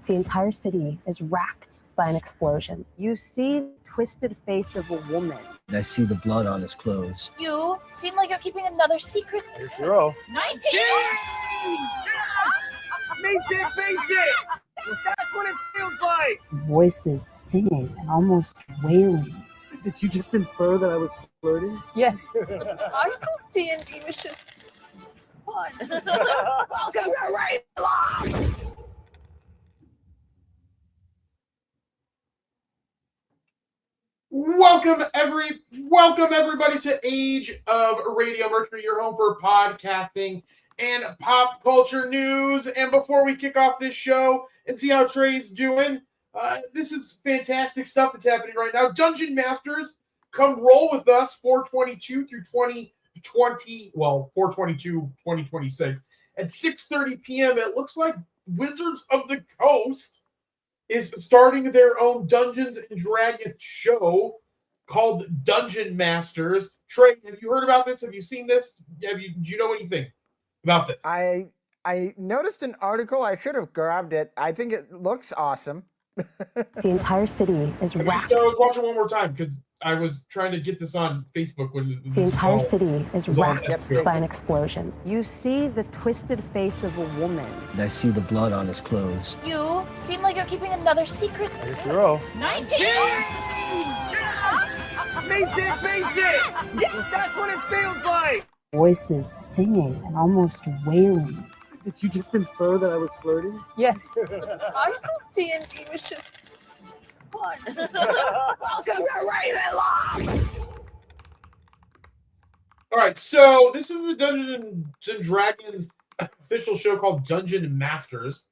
The entire city is racked by an explosion. You see the twisted face of a woman. I see the blood on his clothes. You seem like you're keeping another secret. Here's your roll. 19! Meets it! That's what it feels like! Voices singing and almost wailing. Did you just infer that I was flirting? Yes. I thought D&D was just fun. Welcome to Ravenloft! Welcome everybody to Age of Radio Mercury, your home for podcasting and pop culture news. And before we kick off this show and see how Trey's doing, this is fantastic stuff that's happening right now. Dungeon Masters, come roll with us 422 through 2026 at 6:30 p.m. It looks like Wizards of the Coast is starting their own Dungeons and Dragons show called Dungeon Masters. Trey, have you heard about this? Have you seen this? Do you know anything about this? I noticed an article. I should have grabbed it. I think it looks awesome. The entire city is racked. Let's watch it one more time because I was trying to get this on Facebook when the entire city is racked Yep. by an explosion. You see the twisted face of a woman. I see the blood on his clothes. You seem like you're keeping another secret. Here's your roll. 19! Meets it! That's what it feels like! Voices singing and almost wailing. Did you just infer that I was flirting? Yes. I thought D&D was just fun. Welcome to Ravenloft! All right, so this is a Dungeons and Dragons official show called Dungeon Masters.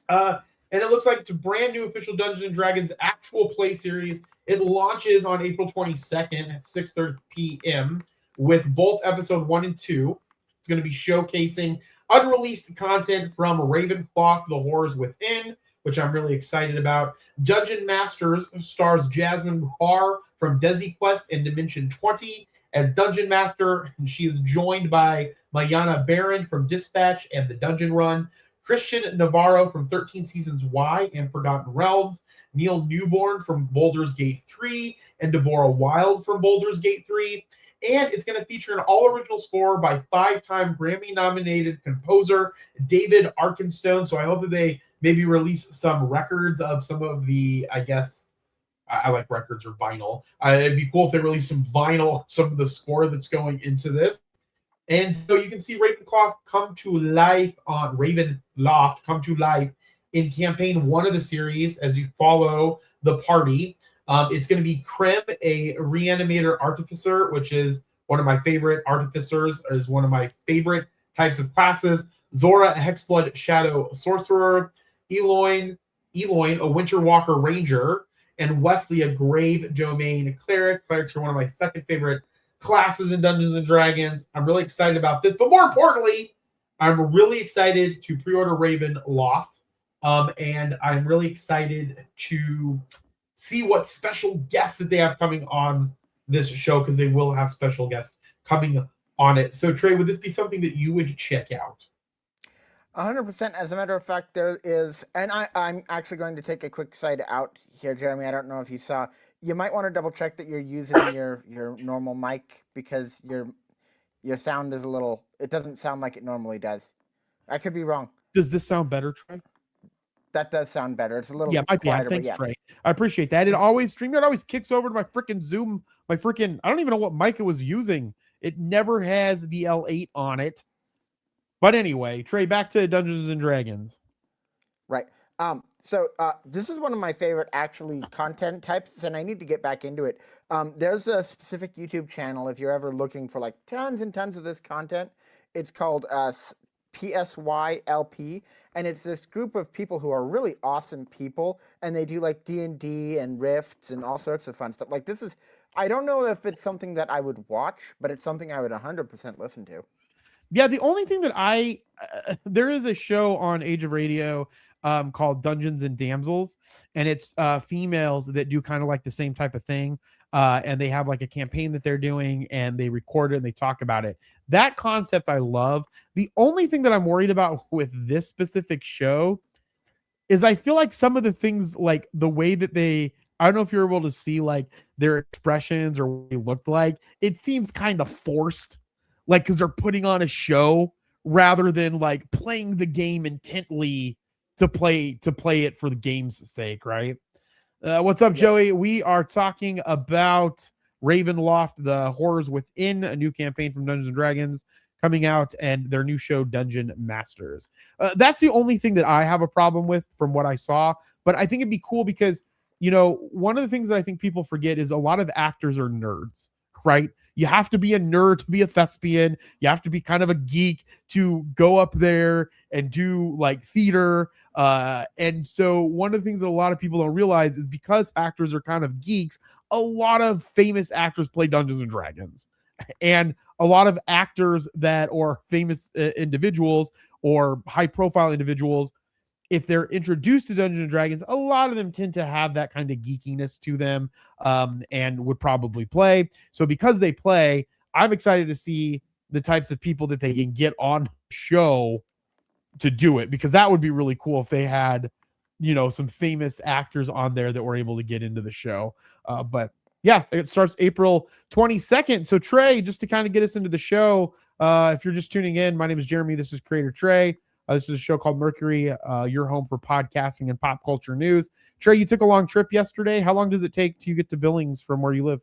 And it looks like it's a brand new official Dungeons and Dragons actual play series. It launches on April 22nd at 6:30 p.m. with both episode 1 and 2. It's going to be showcasing unreleased content from Ravenclaw, The Horrors Within, which I'm really excited about. Dungeon Masters stars Jasmine Barr from Desi Quest and Dimension 20 as Dungeon Master, and she is joined by Mayana Barron from Dispatch and The Dungeon Run, Christian Navarro from 13 Seasons Y and Forgotten Realms, Neil Newborn from Baldur's Gate 3, and Devorah Wild from Baldur's Gate 3. And it's going to feature an all-original score by 5-time Grammy-nominated composer David Arkenstone. So I hope that they maybe release some records of some of the, I guess, I like records or vinyl. It'd be cool if they release some vinyl, some of the score that's going into this. And so you can see Ravenclaw come to life on Ravenloft, come to life in campaign 1 of the series as you follow the party. It's going to be Krim, a reanimator artificer, which is one of my favorite artificers, is one of my favorite types of classes. Zora, a Hexblood Shadow sorcerer. Eloyne, a Winter Walker ranger. And Wesley, a Grave Domain cleric. Clerics are one of my second favorite classes in Dungeons and Dragons. I'm really excited about this. But more importantly, I'm really excited to pre-order Ravenloft. And I'm really excited to see what special guests that they have coming on this show because they will have special guests coming on it. So Trey, would this be something that you would check out? 100%. As a matter of fact, there is, and I'm actually going to take a quick side out here, Jeremy. I don't know if you saw. You might want to double check that you're using your normal mic because your sound is a little. It doesn't sound like it normally does. I could be wrong. Does this sound better, Trey? That does sound better. It's a little might be. quieter, Thanks, but yes. Trey. I appreciate that. It always StreamYard always kicks over to my freaking Zoom. I don't even know what mic it was using. It never has the L8 on it. But anyway, Trey, back to Dungeons and Dragons. Right. So this is one of my favorite actually content types, and I need to get back into it. There's a specific YouTube channel if you're ever looking for like tons and tons of this content. It's called PSYLP, and it's this group of people who are really awesome people, and they do like D&D and Rifts and all sorts of fun stuff. Like this is, I don't know if it's something that I would watch, but it's something I would 100% listen to. Yeah, the only thing that there is a show on Age of Radio called Dungeons and Damsels, and it's females that do kind of like the same type of thing, and they have like a campaign that they're doing, and they record it and they talk about it. That concept I love. The only thing that I'm worried about with this specific show is I feel like some of the things, like the way that I don't know if you're able to see like their expressions or what they looked like, it seems kind of forced. Like, because they're putting on a show rather than like playing the game intently to play it for the game's sake, right? What's up, Joey? We are talking about Ravenloft, the Horrors Within, a new campaign from Dungeons and Dragons coming out, and their new show, Dungeon Masters. That's the only thing that I have a problem with from what I saw, but I think it'd be cool because, you know, one of the things that I think people forget is a lot of actors are nerds, right? You have to be a nerd to be a thespian. You have to be kind of a geek to go up there and do like theater. And so one of the things that a lot of people don't realize is because actors are kind of geeks, a lot of famous actors play Dungeons and Dragons. And a lot of actors that are famous individuals or high profile individuals, if they're introduced to Dungeons and Dragons, a lot of them tend to have that kind of geekiness to them, and would probably play. So because they play, I'm excited to see the types of people that they can get on the show to do it, because that would be really cool if they had, you know, some famous actors on there that were able to get into the show. But yeah, it starts April 22nd. So Trey, just to kind of get us into the show, if you're just tuning in, my name is Jeremy. This is Creator Trey. This is a show called Mercury, your home for podcasting and pop culture news. Trey, you took a long trip yesterday. How long does it take till you get to Billings from where you live?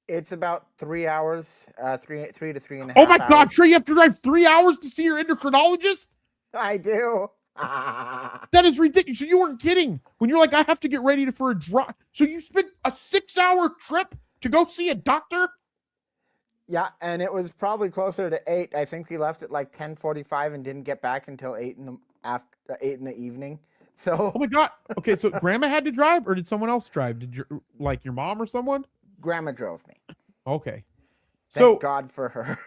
It's about 3 hours, three to 3.5 Oh my God, hours. Trey, you have to drive 3 hours to see your endocrinologist? I do. That is ridiculous. So you weren't kidding when you're like, I have to get ready for a drive. So you spent a 6-hour trip to go see a doctor? Yeah, and it was probably closer to 8. I think we left at like 10:45 and didn't get back until 8 in the evening. So Oh my God. Okay, so grandma had to drive, or did someone else drive? Did your mom or someone? Grandma drove me. Okay. Thank God for her.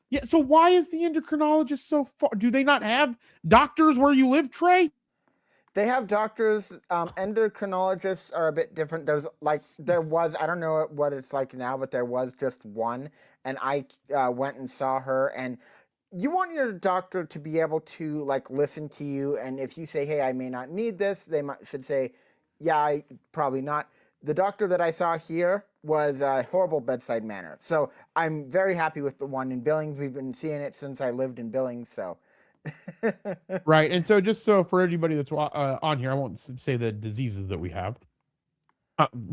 Yeah, so why is the endocrinologist so far? Do they not have doctors where you live, Trey? They have doctors. Endocrinologists are a bit different. There was, I don't know what it's like now, but there was just one. And I went and saw her. And you want your doctor to be able to like listen to you. And if you say, hey, I may not need this, they should say, yeah, probably not. The doctor that I saw here was a horrible bedside manner. So I'm very happy with the one in Billings. We've been seeing it since I lived in Billings. So. Right. And so just so for anybody that's on here, I won't say the diseases that we have,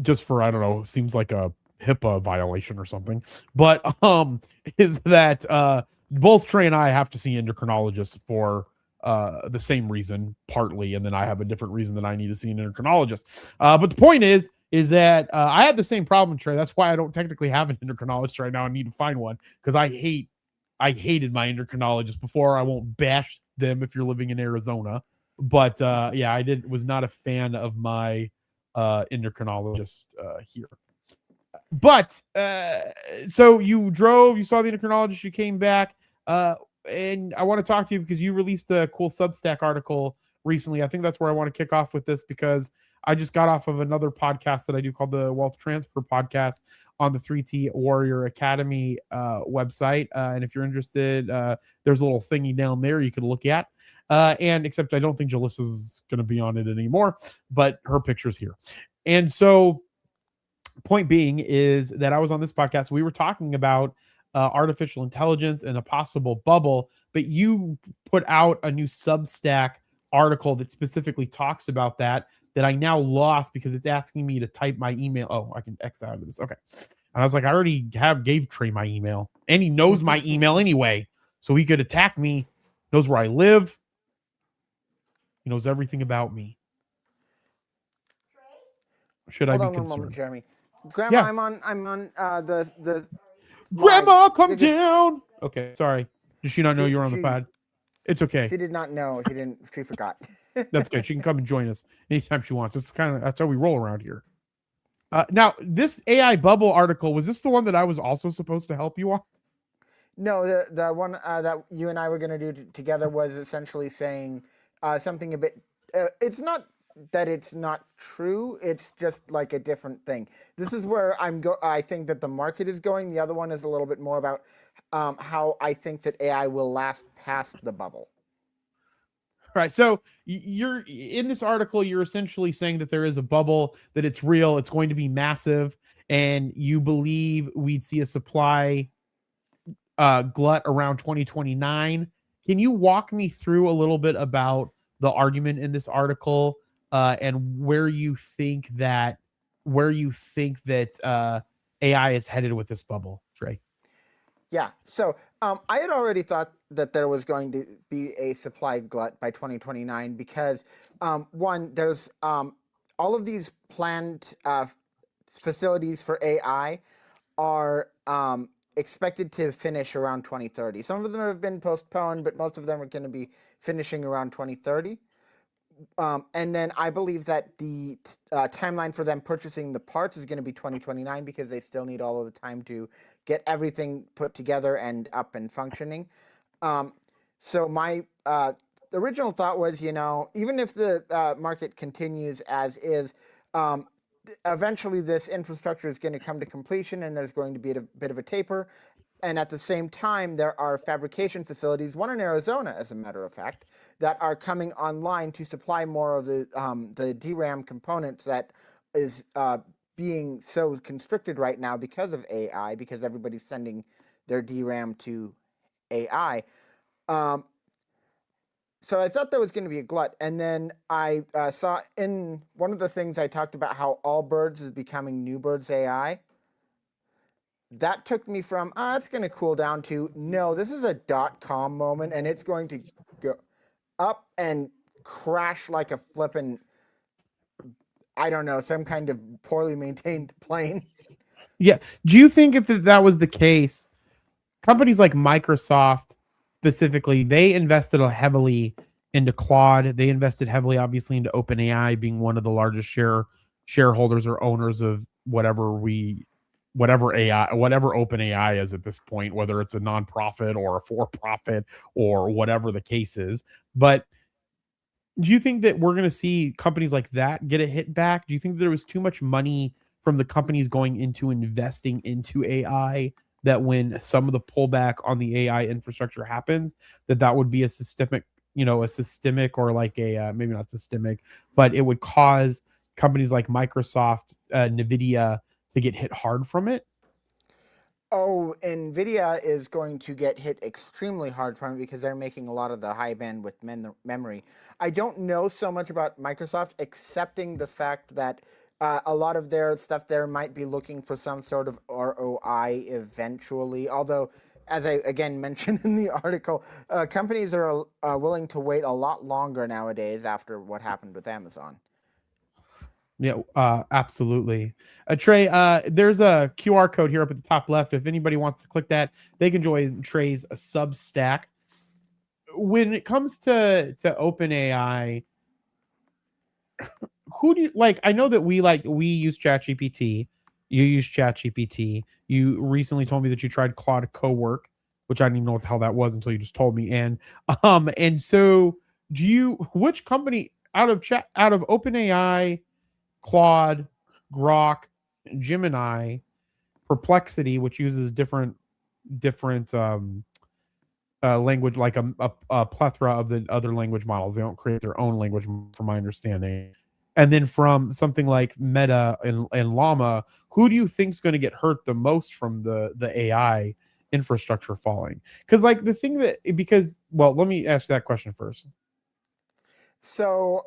just for, I don't know, seems like a HIPAA violation or something, but is that both Trey and I have to see endocrinologists for the same reason, partly, and then I have a different reason that I need to see an endocrinologist. But the point is that I had the same problem, Trey. That's why I don't technically have an endocrinologist right now. I need to find one, because I hated my endocrinologist before. I won't bash them if you're living in Arizona, but yeah, I was not a fan of my endocrinologist here. But so you drove, you saw the endocrinologist, you came back, and I want to talk to you because you released a cool Substack article recently. I think that's where I want to kick off with this, because I just got off of another podcast that I do called the Wealth Transfer Podcast on the 3T Warrior Academy website. And if you're interested, there's a little thingy down there you can look at. And except I don't think Jalissa's going to be on it anymore, but her picture's here. And so point being is that I was on this podcast. We were talking about artificial intelligence and a possible bubble, but you put out a new Substack article that specifically talks about that I now lost because it's asking me to type my email. Oh, I can X out of this. Okay. And I was like, I already gave Trey my email, and he knows my email anyway. So he could attack me, knows where I live. He knows everything about me. Should I be Hold on concerned? one moment, Jeremy. Grandma, Yeah. I'm on the Grandma, live. come You just- down. Okay, sorry. Did she not know you were on the she- pod? It's okay. She did not know. She forgot. That's good. She can come and join us anytime she wants. That's how we roll around here. Now, this AI bubble article, was this the one that I was also supposed to help you on? No, the one that you and I were going to do together was essentially saying something a bit. It's not that it's not true. It's just like a different thing. This is where I think that the market is going. The other one is a little bit more about how I think that AI will last past the bubble. Right. So you're in this article, you're essentially saying that there is a bubble, that it's real, it's going to be massive, and you believe we'd see a supply glut around 2029. Can you walk me through a little bit about the argument in this article and where you think that AI is headed with this bubble, Trey? Yeah. So I had already thought that there was going to be a supply glut by 2029 because one, there's all of these planned facilities for AI are expected to finish around 2030. Some of them have been postponed, but most of them are going to be finishing around 2030. And then I believe that the timeline for them purchasing the parts is going to be 2029 because they still need all of the time to get everything put together and up and functioning. So my original thought was, even if the market continues as is, eventually this infrastructure is going to come to completion and there's going to be a bit of a taper. And at the same time, there are fabrication facilities, one in Arizona, as a matter of fact, that are coming online to supply more of the DRAM components that is being so constricted right now because of AI, because everybody's sending their DRAM to AI. So I thought there was going to be a glut. And then I saw in one of the things I talked about how Allbirds is becoming Newbird's AI. That took me from, it's going to cool down to, no, this is a .com moment, and it's going to go up and crash like a flippin', I don't know, some kind of poorly maintained plane. Yeah. Do you think if that was the case, companies like Microsoft specifically, they invested heavily into Claude. They invested heavily, obviously, into OpenAI, being one of the largest shareholders or owners of whatever OpenAI is at this point, whether it's a nonprofit or a for-profit or whatever the case is. But do you think that we're going to see companies like that get a hit back? Do you think there was too much money from the companies going into investing into AI that when some of the pullback on the AI infrastructure happens, that would be a systemic or like a maybe not systemic, but it would cause companies like Microsoft, NVIDIA to get hit hard from it? Oh, NVIDIA is going to get hit extremely hard from it because they're making a lot of the high bandwidth memory. I don't know so much about Microsoft, excepting the fact that a lot of their stuff there might be looking for some sort of ROI eventually. Although, as I again mentioned in the article, companies are willing to wait a lot longer nowadays after what happened with Amazon. Yeah, absolutely. Trey, there's a QR code here up at the top left. If anybody wants to click that, they can join Trey's Substack. When it comes to OpenAI, who do you like? I know that we use ChatGPT. You use ChatGPT. You recently told me that you tried Claude Cowork, which I didn't even know what the hell that was until you just told me. And so which company out of OpenAI Claude, Grok, Gemini, Perplexity, which uses different language, like a plethora of the other language models. They don't create their own language, from my understanding. And then from something like Meta and Llama, who do you think's going to get hurt the most from the AI infrastructure falling? Because like the thing that well, let me ask that question first. So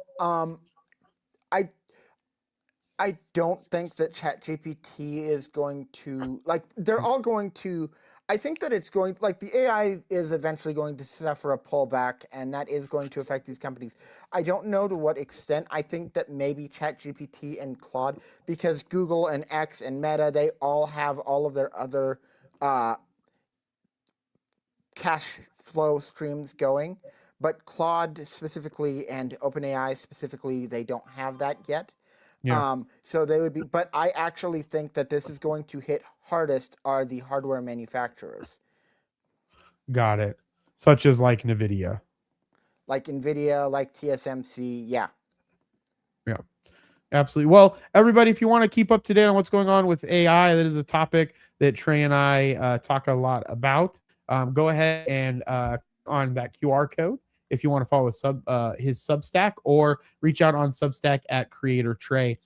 I don't think that ChatGPT is going to, like, they're all going to, I think that it's going, like, the AI is eventually going to suffer a pullback, and that is going to affect these companies. I don't know to what extent. I think that maybe ChatGPT and Claude, because Google and X and Meta, they all have all of their other cash flow streams going, but Claude specifically and OpenAI specifically, they don't have that yet. Yeah. So they would be, but I actually think that this is going to hit hardest are the hardware manufacturers. Got it. Such as like NVIDIA. Like NVIDIA, like TSMC, yeah. Yeah, absolutely. Well, everybody, if you want to keep up to date on what's going on with AI, that is a topic that Trey and I talk a lot about. Go ahead and on that QR code if you want to follow his Substack, or reach out on Substack at Creator Trey.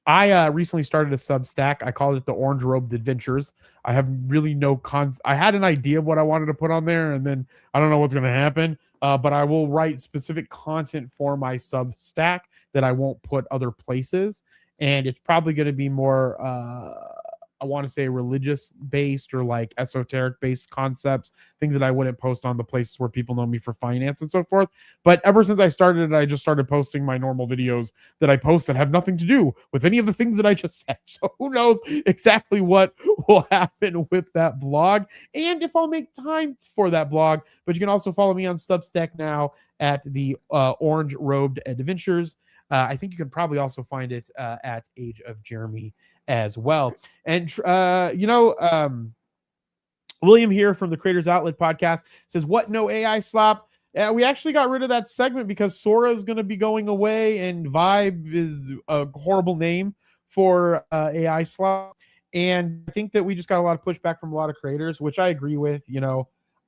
I recently started a Substack. I called it the Orange Robed Adventures. I have really no I had an idea of what I wanted to put on there, and then I don't know what's going to happen. But I will write specific content for my Substack that I won't put other places. And it's probably going to be more, I want to say, religious based or like esoteric based concepts, things that I wouldn't post on the places where people know me for finance and so forth. But ever since I started it, I just started posting my normal videos that I post that have nothing to do with any of the things that I just said. So who knows exactly what will happen with that blog and if I'll make time for that blog. But you can also follow me on Substack now at the Orange Robed Adventures. I think you can probably also find it at Age of Jeremy as well. And William here from the Creators Outlet podcast says, what, no AI slop? We actually got rid of that segment because Sora is going to be going away, and Vibe is a horrible name for AI slop. And I think that we just got a lot of pushback from a lot of creators, which I agree with.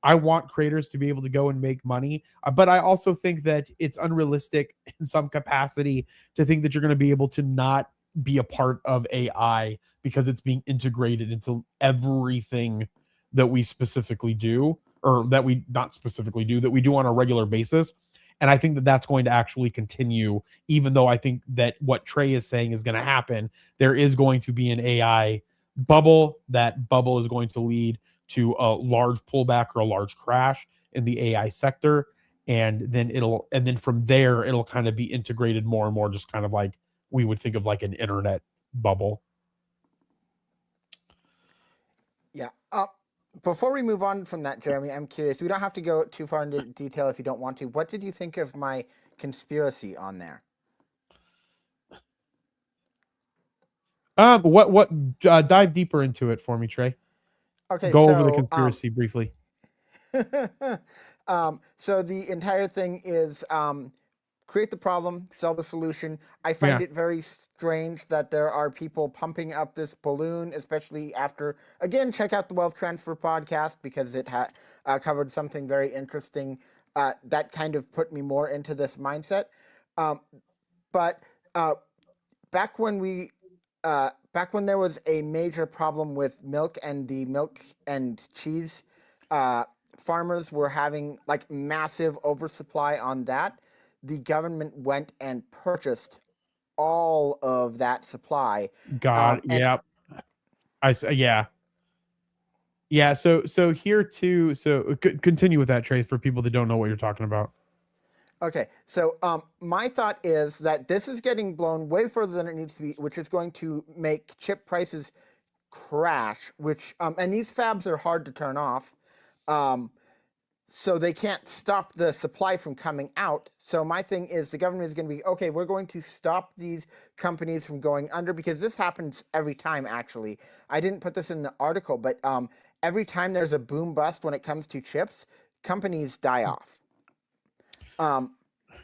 I want creators to be able to go and make money, but I also think that it's unrealistic in some capacity to think that you're going to be able to not be a part of AI because it's being integrated into everything that we specifically do, or that we not specifically do, that we do on a regular basis. And I think that that's going to actually continue, even though I think that what Trey is saying is going to happen. There is going to be an AI bubble. That bubble is going to lead to a large pullback or a large crash in the AI sector. And then from there, it'll kind of be integrated more and more, just kind of like we would think of like an internet bubble. Yeah. Before we move on from that, Jeremy, I'm curious. We don't have to go too far into detail if you don't want to. What did you think of my conspiracy on there? Dive deeper into it for me, Trey. Okay, go over the conspiracy briefly. So the entire thing is create the problem, sell the solution. I find it very strange that there are people pumping up this balloon, especially after, again, check out the Wealth Transfer podcast because it covered something very interesting that kind of put me more into this mindset. But back when there was a major problem with milk, and the milk and cheese farmers were having like massive oversupply on that, the government went and purchased all of that supply. Yeah. So here too. So continue with that, Trey, for people that don't know what you're talking about. Okay, so my thought is that this is getting blown way further than it needs to be, which is going to make chip prices crash, which and these fabs are hard to turn off, so they can't stop the supply from coming out. So my thing is the government is going to be, okay, we're going to stop these companies from going under, because this happens every time, actually. I didn't put this in the article, but every time there's a boom bust when it comes to chips, companies die off.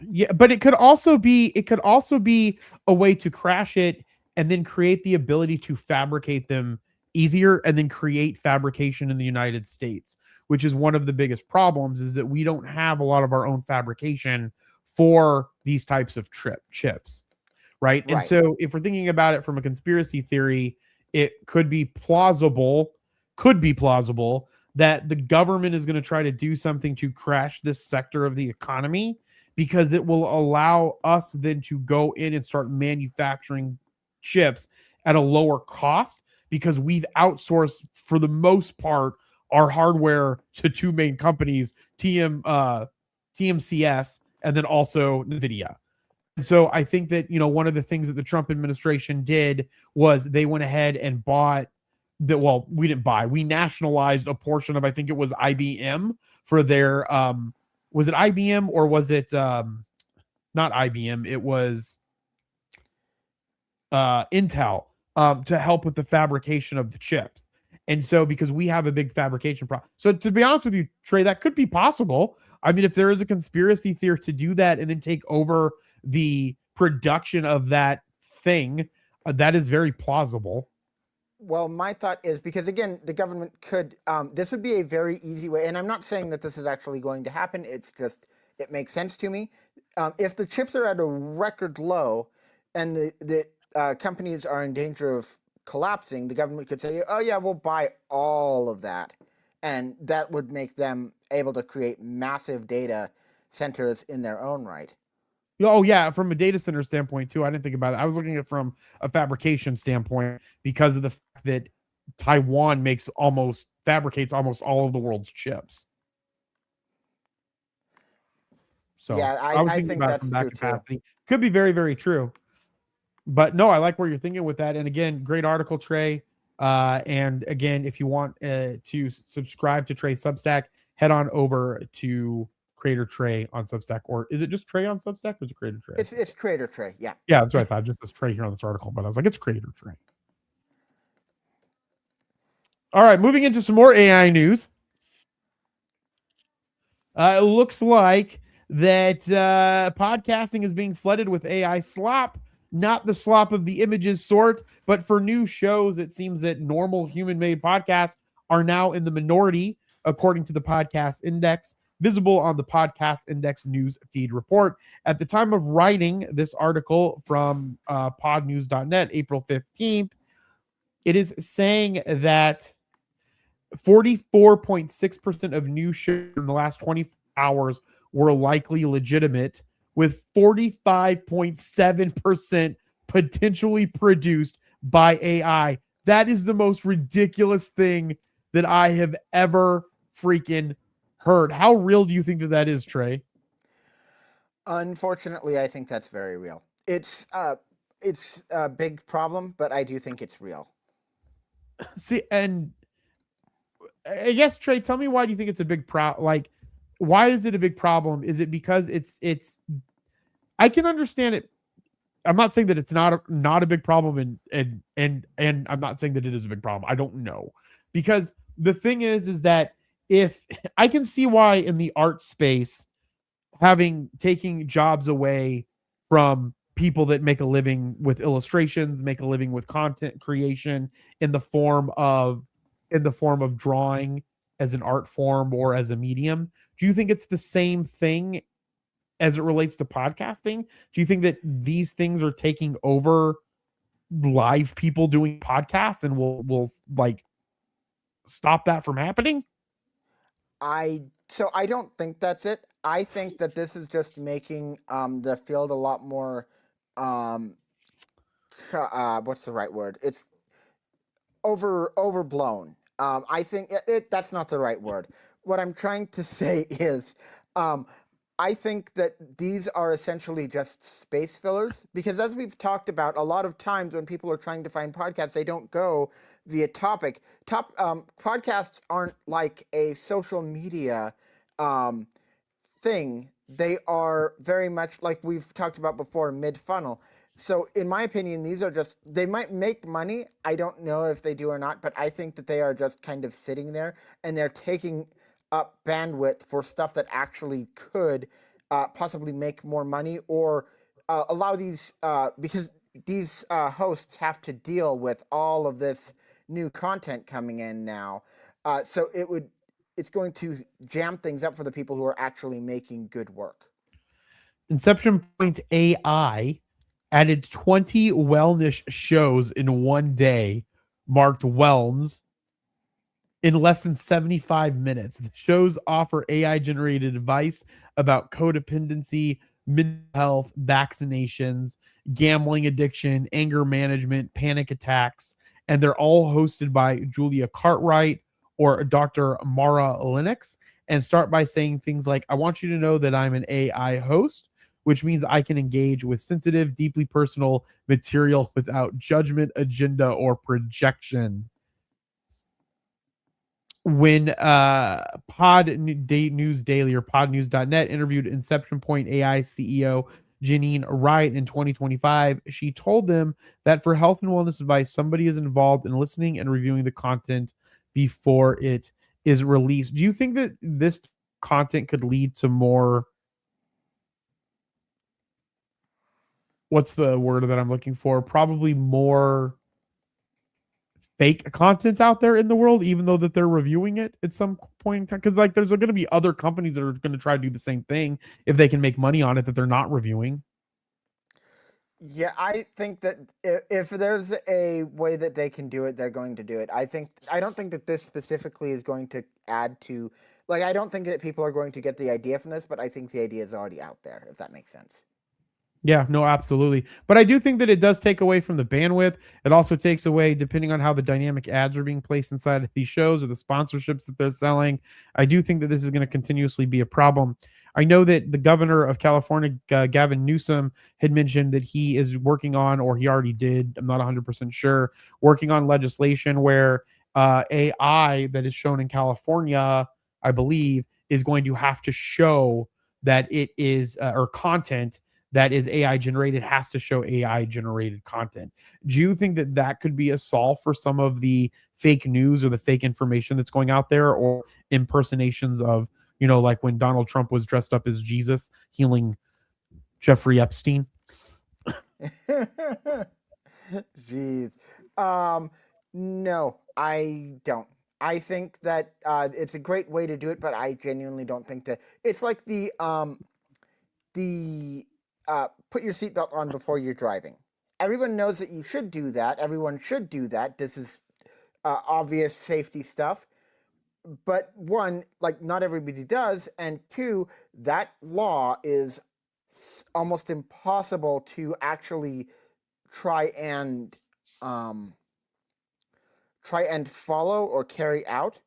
Yeah, but it could also be a way to crash it and then create the ability to fabricate them easier and then create fabrication in the United States, which is one of the biggest problems is that we don't have a lot of our own fabrication for these types of chips, right? And Right. so if we're thinking about it from a conspiracy theory, it could be plausible that the government is going to try to do something to crash this sector of the economy because it will allow us then to go in and start manufacturing chips at a lower cost because we've outsourced for the most part our hardware to two main companies, TMCS and then also NVIDIA. And so I think that, one of the things that the Trump administration did was they went ahead and bought that. Well, we didn't buy, we nationalized a portion of, I think it was IBM for their, was it IBM or was it, not IBM, it was Intel, to help with the fabrication of the chips. And so because we have a big fabrication problem. So to be honest with you, Trey, that could be possible. I mean, if there is a conspiracy theory to do that and then take over the production of that thing, that is very plausible. Well, my thought is because again, the government could. This would be a very easy way, and I'm not saying that this is actually going to happen. It's just it makes sense to me. If the chips are at a record low, and the companies are in danger of collapsing, the government could say, "Oh yeah, we'll buy all of that," and that would make them able to create massive data centers in their own right. Oh yeah, from a data center standpoint too. I didn't think about it. I was looking at it from a fabrication standpoint because of the fact that Taiwan fabricates almost all of the world's chips. So Yeah, was I thinking think about it that's from that true too. capacity. Could be very, very true. But no, I like where you're thinking with that. And again, great article, Trey. And again, if you want to subscribe to Trey's Substack, head on over to Creator Trey on Substack, or is it just Trey on Substack, or is it Creator Trey? It's Creator Trey, yeah. Yeah, that's what I thought. Just as Trey here on this article, but I was like, it's Creator Trey. All right, moving into some more AI news. It looks like that podcasting is being flooded with AI slop, not the slop of the images sort, but for new shows, it seems that normal human-made podcasts are now in the minority, according to the Podcast Index, visible on the Podcast Index news feed report. At the time of writing this article from podnews.net, April 15th, it is saying that 44.6% of new shows in the last 24 hours were likely legitimate, with 45.7% potentially produced by AI. That is the most ridiculous thing that I have ever freaking heard. How real do you think that is, Trey? Unfortunately, I think that's very real. It's a big problem, but I do think it's real. See, and I guess, Trey, tell me, why do you think it's a big problem? Like, why is it a big problem? Is it because it's I can understand it. I'm not saying that it's not a big problem, and I'm not saying that it is a big problem. I don't know, because the thing is that if I can see why in the art space, taking jobs away from people that make a living with illustrations, make a living with content creation in the form of drawing as an art form or as a medium. Do you think it's the same thing as it relates to podcasting? Do you think that these things are taking over live people doing podcasts and will like stop that from happening? I don't think that's it. I think that this is just making the field a lot more what's the right word? It's overblown. I think that's not the right word. What I'm trying to say is I think that these are essentially just space fillers, because as we've talked about, a lot of times when people are trying to find podcasts, they don't go via topic. Podcasts aren't like a social media thing. They are very much like we've talked about before, mid-funnel. So in my opinion, these are just, they might make money. I don't know if they do or not, but I think that they are just kind of sitting there and they're taking up bandwidth for stuff that actually could possibly make more money or allow these because these hosts have to deal with all of this new content coming in now. So it's going to jam things up for the people who are actually making good work. Inception Point AI added 20 wellness shows in one day, marked wellness, in less than 75 minutes. The shows offer AI generated advice about codependency, mental health, vaccinations, gambling addiction, anger management, panic attacks, and they're all hosted by Julia Cartwright or Dr. Mara Lennox, and start by saying things like, I want you to know that I'm an AI host, which means I can engage with sensitive, deeply personal material without judgment, agenda, or projection. When Pod News Daily or podnews.net interviewed Inception Point AI CEO Janine Wright in 2025, she told them that for health and wellness advice, somebody is involved in listening and reviewing the content before it is released. Do you think that this content could lead to more? What's the word that I'm looking for? Probably more fake content out there in the world, even though that they're reviewing it at some point in time. Because like there's going to be other companies that are going to try to do the same thing if they can make money on it that they're not reviewing. Yeah, I think that if there's a way that they can do it, they're going to do it. I don't think that this specifically is going to add to, like, I don't think that people are going to get the idea from this, but I think the idea is already out there, if that makes sense. Yeah, no, absolutely. But I do think that it does take away from the bandwidth. It also takes away, depending on how the dynamic ads are being placed inside of these shows or the sponsorships that they're selling. I do think that this is going to continuously be a problem. I know that the governor of California, Gavin Newsom, had mentioned that he is working on, or he already did, I'm not 100% sure, working on legislation where AI that is shown in California, I believe, is going to have to show that it is, or content that is AI generated has to show AI generated content. Do you think that that could be a solve for some of the fake news or the fake information that's going out there, or impersonations of, you know, like when Donald Trump was dressed up as Jesus healing Jeffrey Epstein? Jeez. No, I don't. I think that it's a great way to do it, but I genuinely don't think that it's like the put your seatbelt on before you're driving. Everyone knows that you should do that. Everyone should do that. This is obvious safety stuff. But one, like, not everybody does, and two, that law is almost impossible to actually try and follow or carry out.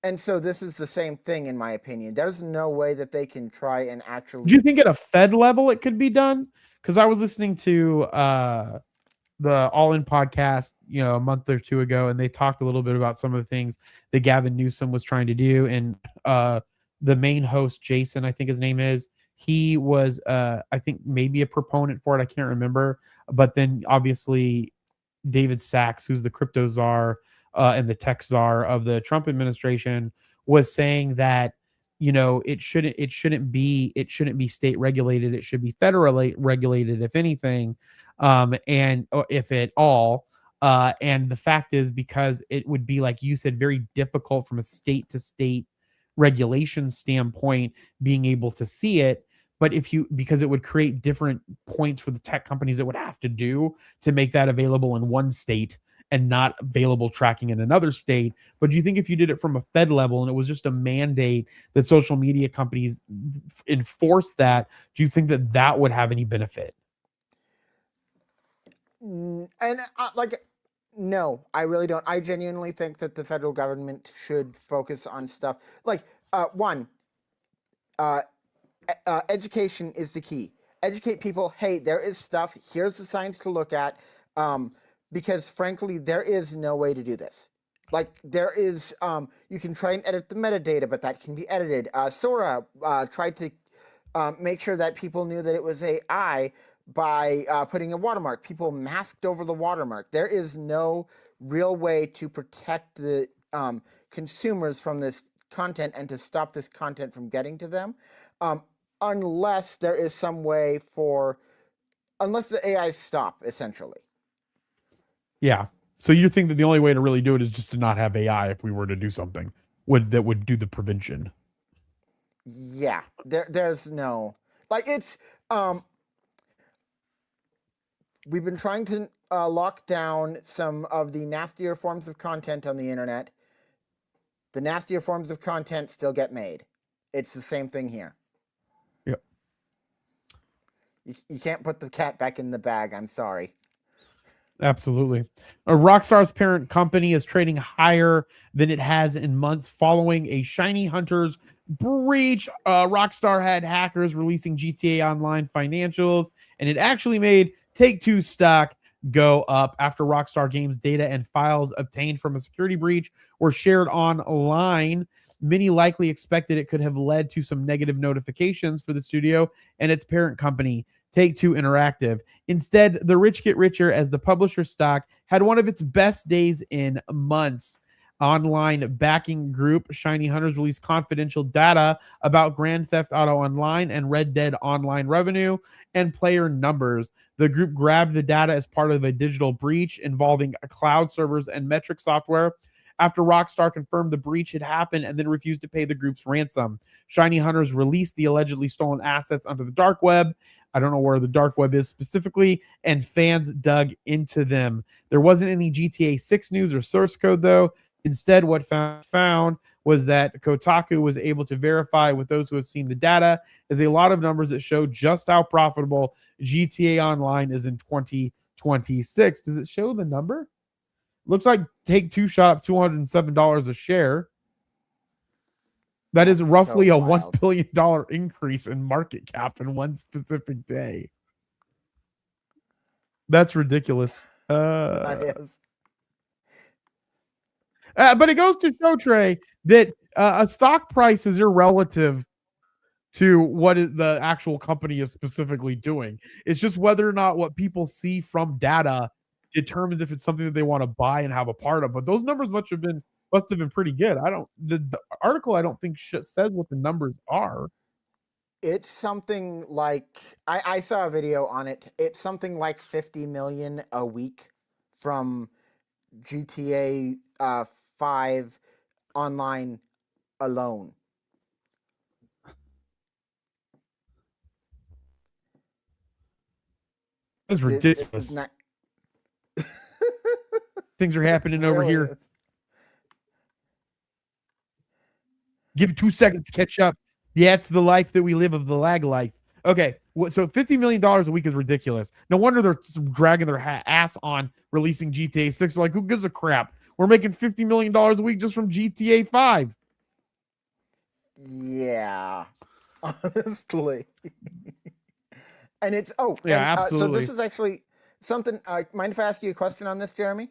And so this is the same thing, in my opinion. There's no way that they can try and actually. Do you think at a Fed level it could be done? Because I was listening to the All In podcast, you know, a month or two ago, and they talked a little bit about some of the things that Gavin Newsom was trying to do. And the main host, Jason, I think his name is, he was, I think, maybe a proponent for it. I can't remember. But then obviously David Sachs, who's the crypto czar and the tech czar of the Trump administration, was saying that, you know, it shouldn't be state regulated. It should be federally regulated, if anything, and if at all. And the fact is, because it would be, like you said, very difficult from a state to state regulation standpoint, being able to see it. But because it would create different points for the tech companies that would have to do to make that available in one state and not available tracking in another state. But do you think if you did it from a Fed level and it was just a mandate that social media companies enforce that, do you think that that would have any benefit? And no, I really don't. I genuinely think that the federal government should focus on stuff like education is the key. Educate people. Hey, there is stuff. Here's the science to look at. Because frankly, there is no way to do this. Like, there is, you can try and edit the metadata, but that can be edited. Sora tried to make sure that people knew that it was AI by putting a watermark. People masked over the watermark. There is no real way to protect the consumers from this content and to stop this content from getting to them, unless there is some way unless the AIs stop, essentially. Yeah. So you think that the only way to really do it is just to not have AI if we were to do something that would do the prevention? Yeah. There's no, like, it's, we've been trying to lock down some of the nastier forms of content on the internet. The nastier forms of content still get made. It's the same thing here. Yep. You can't put the cat back in the bag. I'm sorry. Absolutely. Rockstar's parent company is trading higher than it has in months following a Shiny Hunters breach. Rockstar had hackers releasing GTA Online financials, and it actually made Take-Two stock go up after Rockstar Games data and files obtained from a security breach were shared online. Many likely expected it could have led to some negative notifications for the studio and its parent company, Take-Two Interactive. Instead, the rich get richer as the publisher stock had one of its best days in months. Online backing group Shiny Hunters released confidential data about Grand Theft Auto Online and Red Dead Online revenue and player numbers. The group grabbed the data as part of a digital breach involving cloud servers and metric software after Rockstar confirmed the breach had happened and then refused to pay the group's ransom. Shiny Hunters released the allegedly stolen assets onto the dark web. I don't know where the dark web is specifically, and fans dug into them. There wasn't any GTA 6 news or source code, though. Instead, what found was that Kotaku was able to verify with those who have seen the data is a lot of numbers that show just how profitable GTA Online is in 2026. Does it show the number? Looks like Take-Two shot up $207 a share. That is roughly a $1 billion increase in market cap in one specific day. That's ridiculous. That is. But it goes to show, Trey, that a stock price is irrelative to what the actual company is specifically doing. It's just whether or not what people see from data determines if it's something that they want to buy and have a part of. But those numbers must have been pretty good. The article I don't think says what the numbers are. It's something like, I saw a video on it. It's something like 50 million a week from GTA 5 online alone. That's ridiculous. Things are happening over here. Is. Give 2 seconds to catch up. Yeah, it's the life that we live of the lag life. Okay, so $50 million a week is ridiculous. No wonder they're dragging their ass on releasing GTA 6. Like, who gives a crap? We're making $50 million a week just from GTA 5. Yeah, honestly. And it's, absolutely. So this is actually something, mind if I ask you a question on this, Jeremy?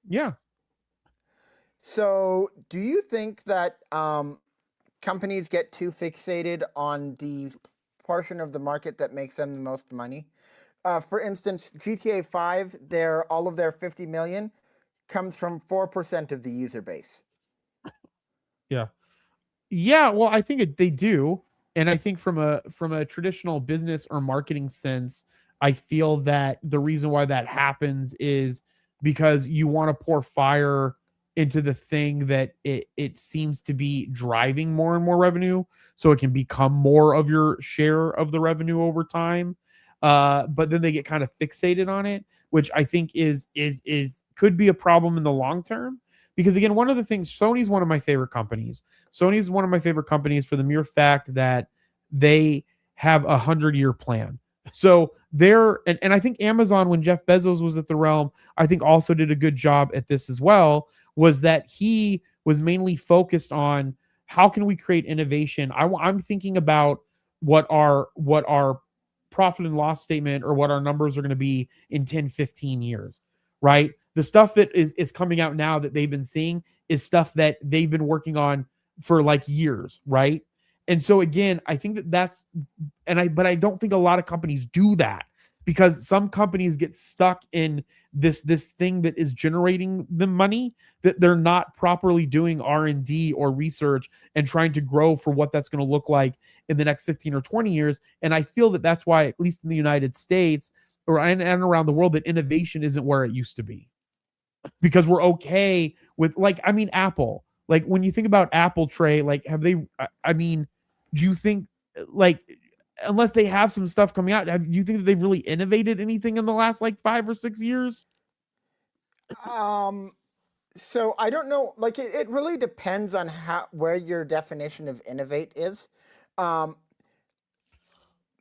Yeah. So do you think that companies get too fixated on the portion of the market that makes them the most money? For instance, GTA 5, all of their 50 million comes from 4% of the user base. Yeah. Yeah, well, I think they do. And I think from a traditional business or marketing sense, I feel that the reason why that happens is because you want to pour fire into the thing that it seems to be driving more and more revenue, so it can become more of your share of the revenue over time. But then they get kind of fixated on it, which I think is could be a problem in the long term. Because again, one of the things, Sony's one of my favorite companies. Sony's one of my favorite companies for the mere fact that they have a 100-year plan. So and I think Amazon, when Jeff Bezos was at the realm, I think also did a good job at this as well, was that he was mainly focused on how can we create innovation. I'm thinking about what our profit and loss statement or what our numbers are going to be in 10, 15 years, right? The stuff that is coming out now that they've been seeing is stuff that they've been working on for like years, right? And so again, I think but I don't think a lot of companies do that. because some companies get stuck in this thing that is generating them money, that they're not properly doing R&D or research and trying to grow for what that's going to look like in the next 15 or 20 years. And I feel that that's why, at least in the United States and around the world, that innovation isn't where it used to be, because we're okay with, like, I mean, Apple, like when you think about Apple, Trey, like have they, I mean, do you think, like, unless they have some stuff coming out, do you think that they've really innovated anything in the last like 5 or 6 years? So I don't know, like it really depends on where your definition of innovate is.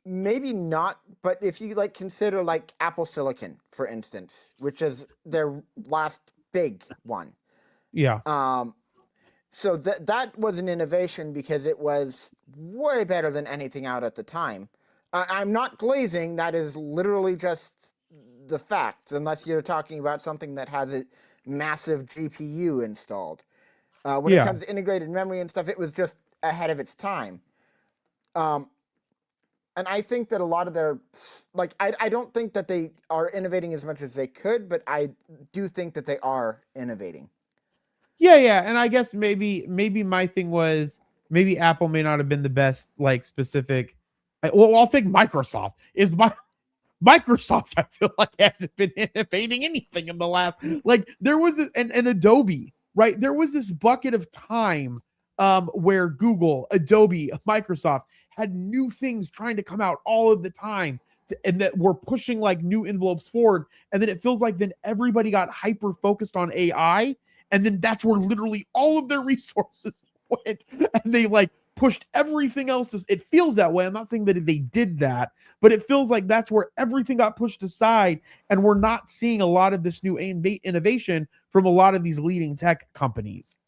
Maybe not, but if you like consider like Apple Silicon, for instance, which is their last big one. Yeah. So that was an innovation because it was way better than anything out at the time. I'm not glazing. That is literally just the facts, unless you're talking about something that has a massive GPU installed. When it comes to integrated memory and stuff, it was just ahead of its time. And I think that a lot of their, like, I don't think that they are innovating as much as they could, but I do think that they are innovating. Yeah. And I guess maybe my thing was, maybe Apple may not have been the best, like, specific. Well, I'll think Microsoft is Microsoft, I feel like, hasn't been innovating anything in the last, like, there was an Adobe, right? There was this bucket of time where Google, Adobe, Microsoft had new things trying to come out all of the time, and that were pushing like new envelopes forward. And then it feels like then everybody got hyper focused on AI. And then that's where literally all of their resources went. And they like pushed everything else. It feels that way. I'm not saying that they did that, but it feels like that's where everything got pushed aside. And we're not seeing a lot of this new innovation from a lot of these leading tech companies.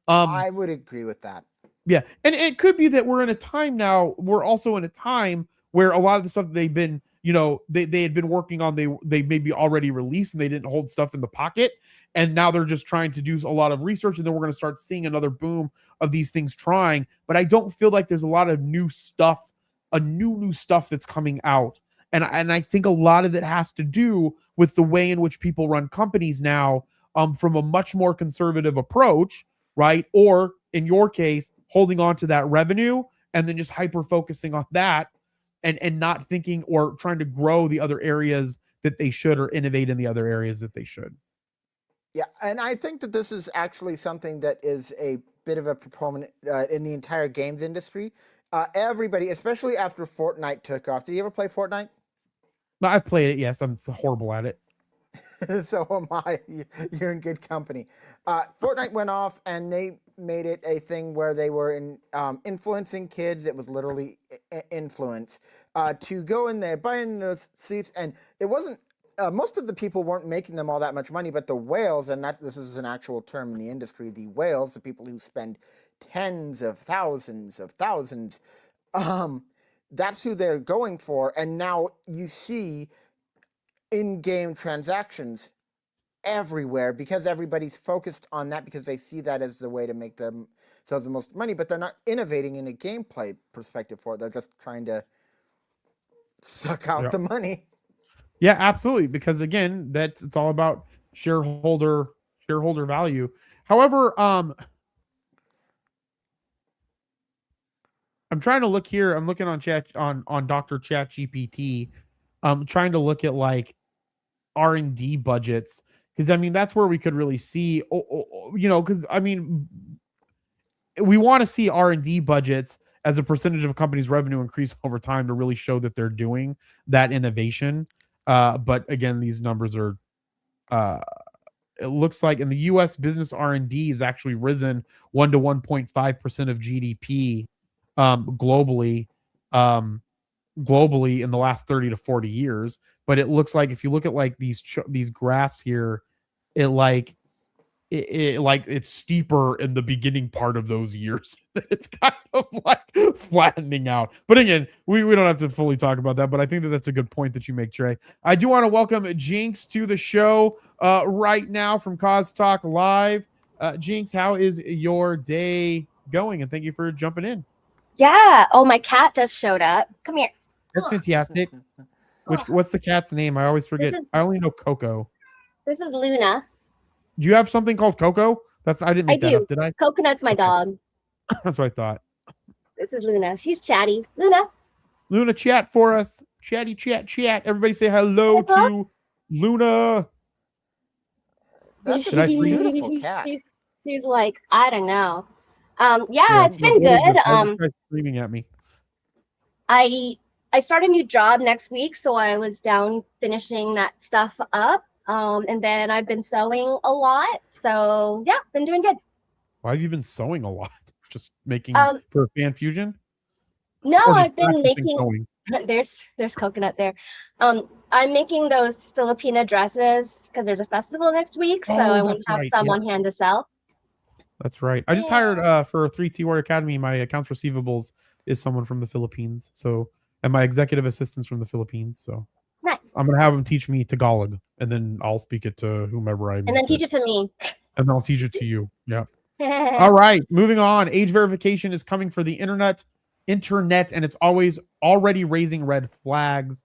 I would agree with that. Yeah. And it could be that we're in a time now, we're also in a time where a lot of the stuff they've been, they had been working on, they maybe already released and they didn't hold stuff in the pocket. And now they're just trying to do a lot of research, and then we're going to start seeing another boom of these things trying. But I don't feel like there's a lot of new stuff, new stuff that's coming out. And I think a lot of it has to do with the way in which people run companies now, from a much more conservative approach, right? Or in your case, holding on to that revenue and then just hyper focusing on that, and not thinking or trying to grow the other areas that they should, or innovate in the other areas that they should. Yeah, and I think that this is actually something that is a bit of a proponent in the entire games industry. Everybody, especially after Fortnite took off. Did you ever play Fortnite? No, I've played it. Yes, I'm horrible at it. So am I. You're in good company. Fortnite went off, and they made it a thing where they were influencing kids. It was literally influence to go in there, buy in those seats, and it wasn't. Most of the people weren't making them all that much money, but the whales, and this is an actual term in the industry, the whales, the people who spend tens of thousands, that's who they're going for. And now you see in-game transactions everywhere because everybody's focused on that, because they see that as the way to make themselves the most money, but they're not innovating in a gameplay perspective for it. They're just trying to suck out the money. Yeah, absolutely. Because again, it's all about shareholder value. However, I'm trying to look here. I'm looking on Dr. Chat GPT. I'm trying to look at like R&D budgets, because I mean that's where we could really see, because I mean we want to see R&D budgets as a percentage of a company's revenue increase over time to really show that they're doing that innovation. But again, these numbers are, it looks like in the U.S. business R&D has actually risen 1 to 1.5% of GDP globally in the last 30 to 40 years. But it looks like if you look at like these graphs here, it's steeper in the beginning part of those years. It's kind of like flattening out. But again, we don't have to fully talk about that, but I think that's a good point that you make, Trey. I do want to welcome Jinx to the show right now from Cause Talk Live. Jinx, how is your day going? And thank you for jumping in. Yeah. Oh, my cat just showed up. Come here. That's fantastic. What's the cat's name? I always forget. is- I only know Coco. This is Luna. Do you have something called Coco? I didn't make that do. up, did I? Coconut's my Okay. dog. That's what I thought. This is Luna. She's chatty. Luna. Luna, chat for us. Chatty chat chat. Everybody say hello Hello. to Luna. That's Should I a freeze? beautiful cat. She's like, I don't know. Yeah, Yeah, it's been what is good. this? Why is this guy screaming at me. I start a new job next week, so I was down finishing that stuff up. And then I've been sewing a lot. So yeah, been doing good. Why have you been sewing a lot? Just making for Fan Fusion? No, Or just I've been practicing making sewing? there's coconut there. I'm making those Filipina dresses because there's a festival next week, so I want to have some on hand to sell. That's right. I just hired for 3T Warrior Academy. My accounts receivables is someone from the Philippines. So, and my executive assistant's from the Philippines. So Nice. I'm gonna have them teach me Tagalog, and then I'll speak it to whomever I. And then teach it to me. And then I'll teach it to you. Yeah. All right. Moving on. Age verification is coming for the internet, and it's already raising red flags.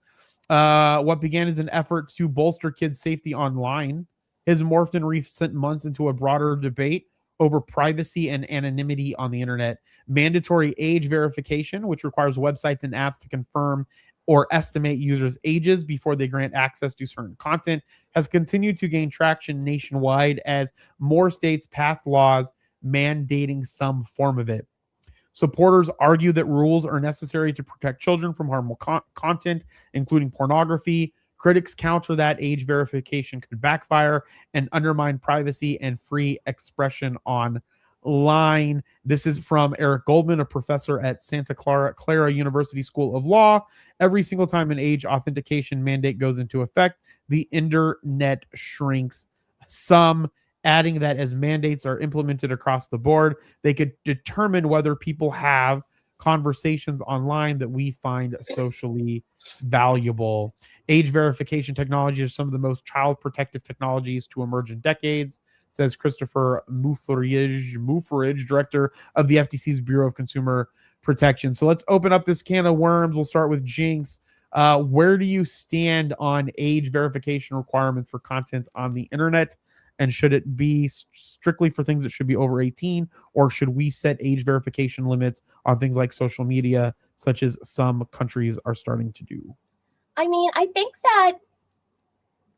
What began as an effort to bolster kids' safety online has morphed in recent months into a broader debate over privacy and anonymity on the internet. Mandatory age verification, which requires websites and apps to confirm or estimate users' ages before they grant access to certain content, has continued to gain traction nationwide as more states pass laws mandating some form of it. Supporters argue that rules are necessary to protect children from harmful content, including pornography. Critics counter that age verification could backfire and undermine privacy and free expression online. This is from Eric Goldman, a professor at Santa Clara University School of Law. Every single time an age authentication mandate goes into effect, the internet shrinks. Some adding that as mandates are implemented across the board, they could determine whether people have conversations online that we find socially valuable. Age verification technology is some of the most child protective technologies to emerge in decades, says Christopher Mufridge, director of the FTC's Bureau of Consumer Protection. So let's open up this can of worms. We'll start with Jinx. Where do you stand on age verification requirements for content on the internet? And should it be strictly for things that should be over 18, or should we set age verification limits on things like social media, such as some countries are starting to do? I mean, I think that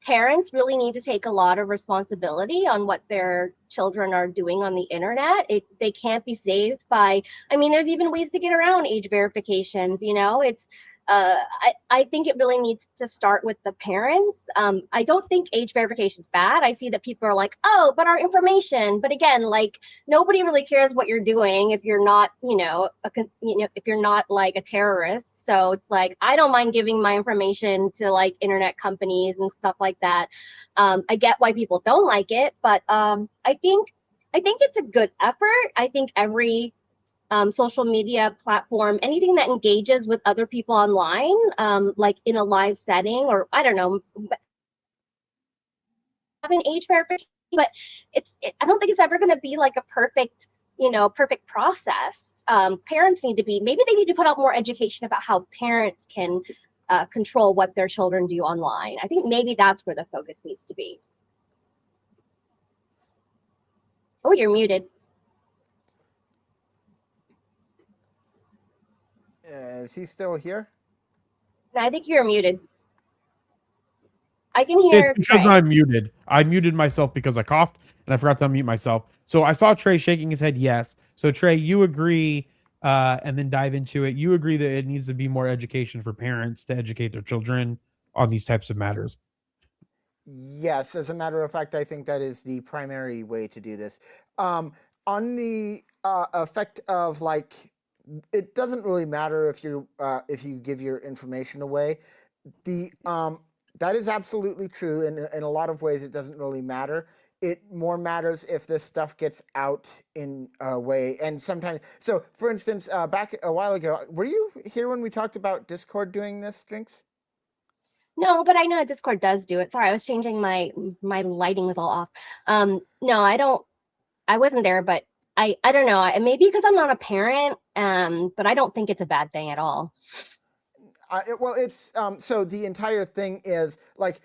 parents really need to take a lot of responsibility on what their children are doing on the internet. They can't be saved by, I mean, there's even ways to get around age verifications, it's I think it really needs to start with the parents. I don't think age verification is bad. I see that people are like, oh, but our information. But again, like nobody really cares what you're doing if you're not, if you're not like a terrorist. So it's like I don't mind giving my information to like internet companies and stuff like that. I get why people don't like it, but I think it's a good effort. I think every social media platform, anything that engages with other people online, like in a live setting, or I don't know, having age verification, but I don't think it's ever going to be like a perfect process. Parents need to put out more education about how parents can control what their children do online. I think maybe that's where the focus needs to be. Oh, you're muted. Is he still here? I think you're muted. I can hear. It's because Trey. I'm muted. I muted myself because I coughed and I forgot to unmute myself. So I saw Trey shaking his head yes. So Trey, you agree, and then dive into it. You agree that it needs to be more education for parents to educate their children on these types of matters. Yes, as a matter of fact, I think that is the primary way to do this. On the effect of like, it doesn't really matter if you give your information away. That is absolutely true. In a lot of ways, it doesn't really matter. It more matters if this stuff gets out in a way. And sometimes, so for instance, back a while ago, were you here when we talked about Discord doing this, Jinx? No, but I know Discord does do it. Sorry, I was changing my lighting was all off. No, I wasn't there, but I don't know. Maybe because I'm not a parent, but I don't think it's a bad thing at all. Well, it's so the entire thing is like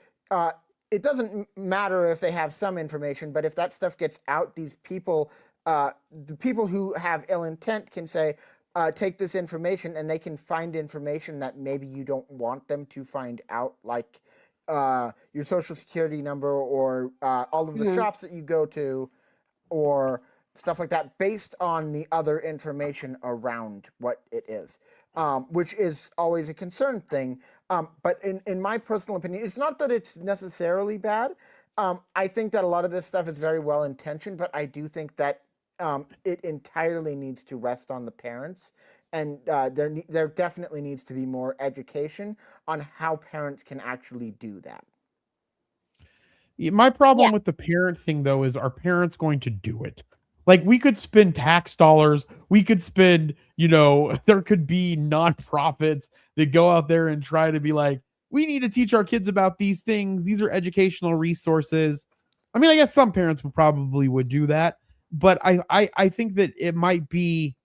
it doesn't matter if they have some information, but if that stuff gets out, these people, the people who have ill intent can say, take this information, and they can find information that maybe you don't want them to find out, like your social security number or all of the shops that you go to, or stuff like that, based on the other information around what it is, which is always a concern thing. But in my personal opinion, it's not that it's necessarily bad. I think that a lot of this stuff is very well intentioned, but I do think that it entirely needs to rest on the parents, and there definitely needs to be more education on how parents can actually do that. My problem with the parent thing, though, is are parents going to do it? Like, we could spend tax dollars. We could spend, there could be nonprofits that go out there and try to be like, we need to teach our kids about these things. These are educational resources. I mean, I guess some parents would do that, but I think that it might be.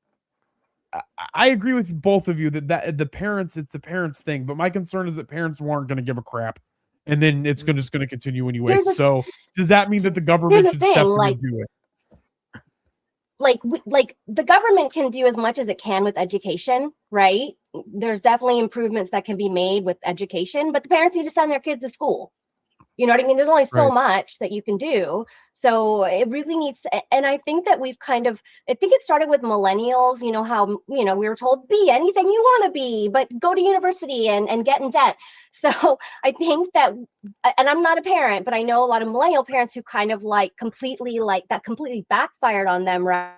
I agree with both of you that the parents, it's the parents thing, but my concern is that parents weren't going to give a crap, and then it's just going to continue anyway. So does that mean that the government should step in and do it? Like the government can do as much as it can with education, right? There's definitely improvements that can be made with education, but the parents need to send their kids to school. You know what I mean? There's only so much that you can do. So it really needs to, and I think that I think it started with millennials, how, we were told, be anything you want to be, but go to university and get in debt. So I think that, and I'm not a parent, but I know a lot of millennial parents who kind of completely backfired on them, right?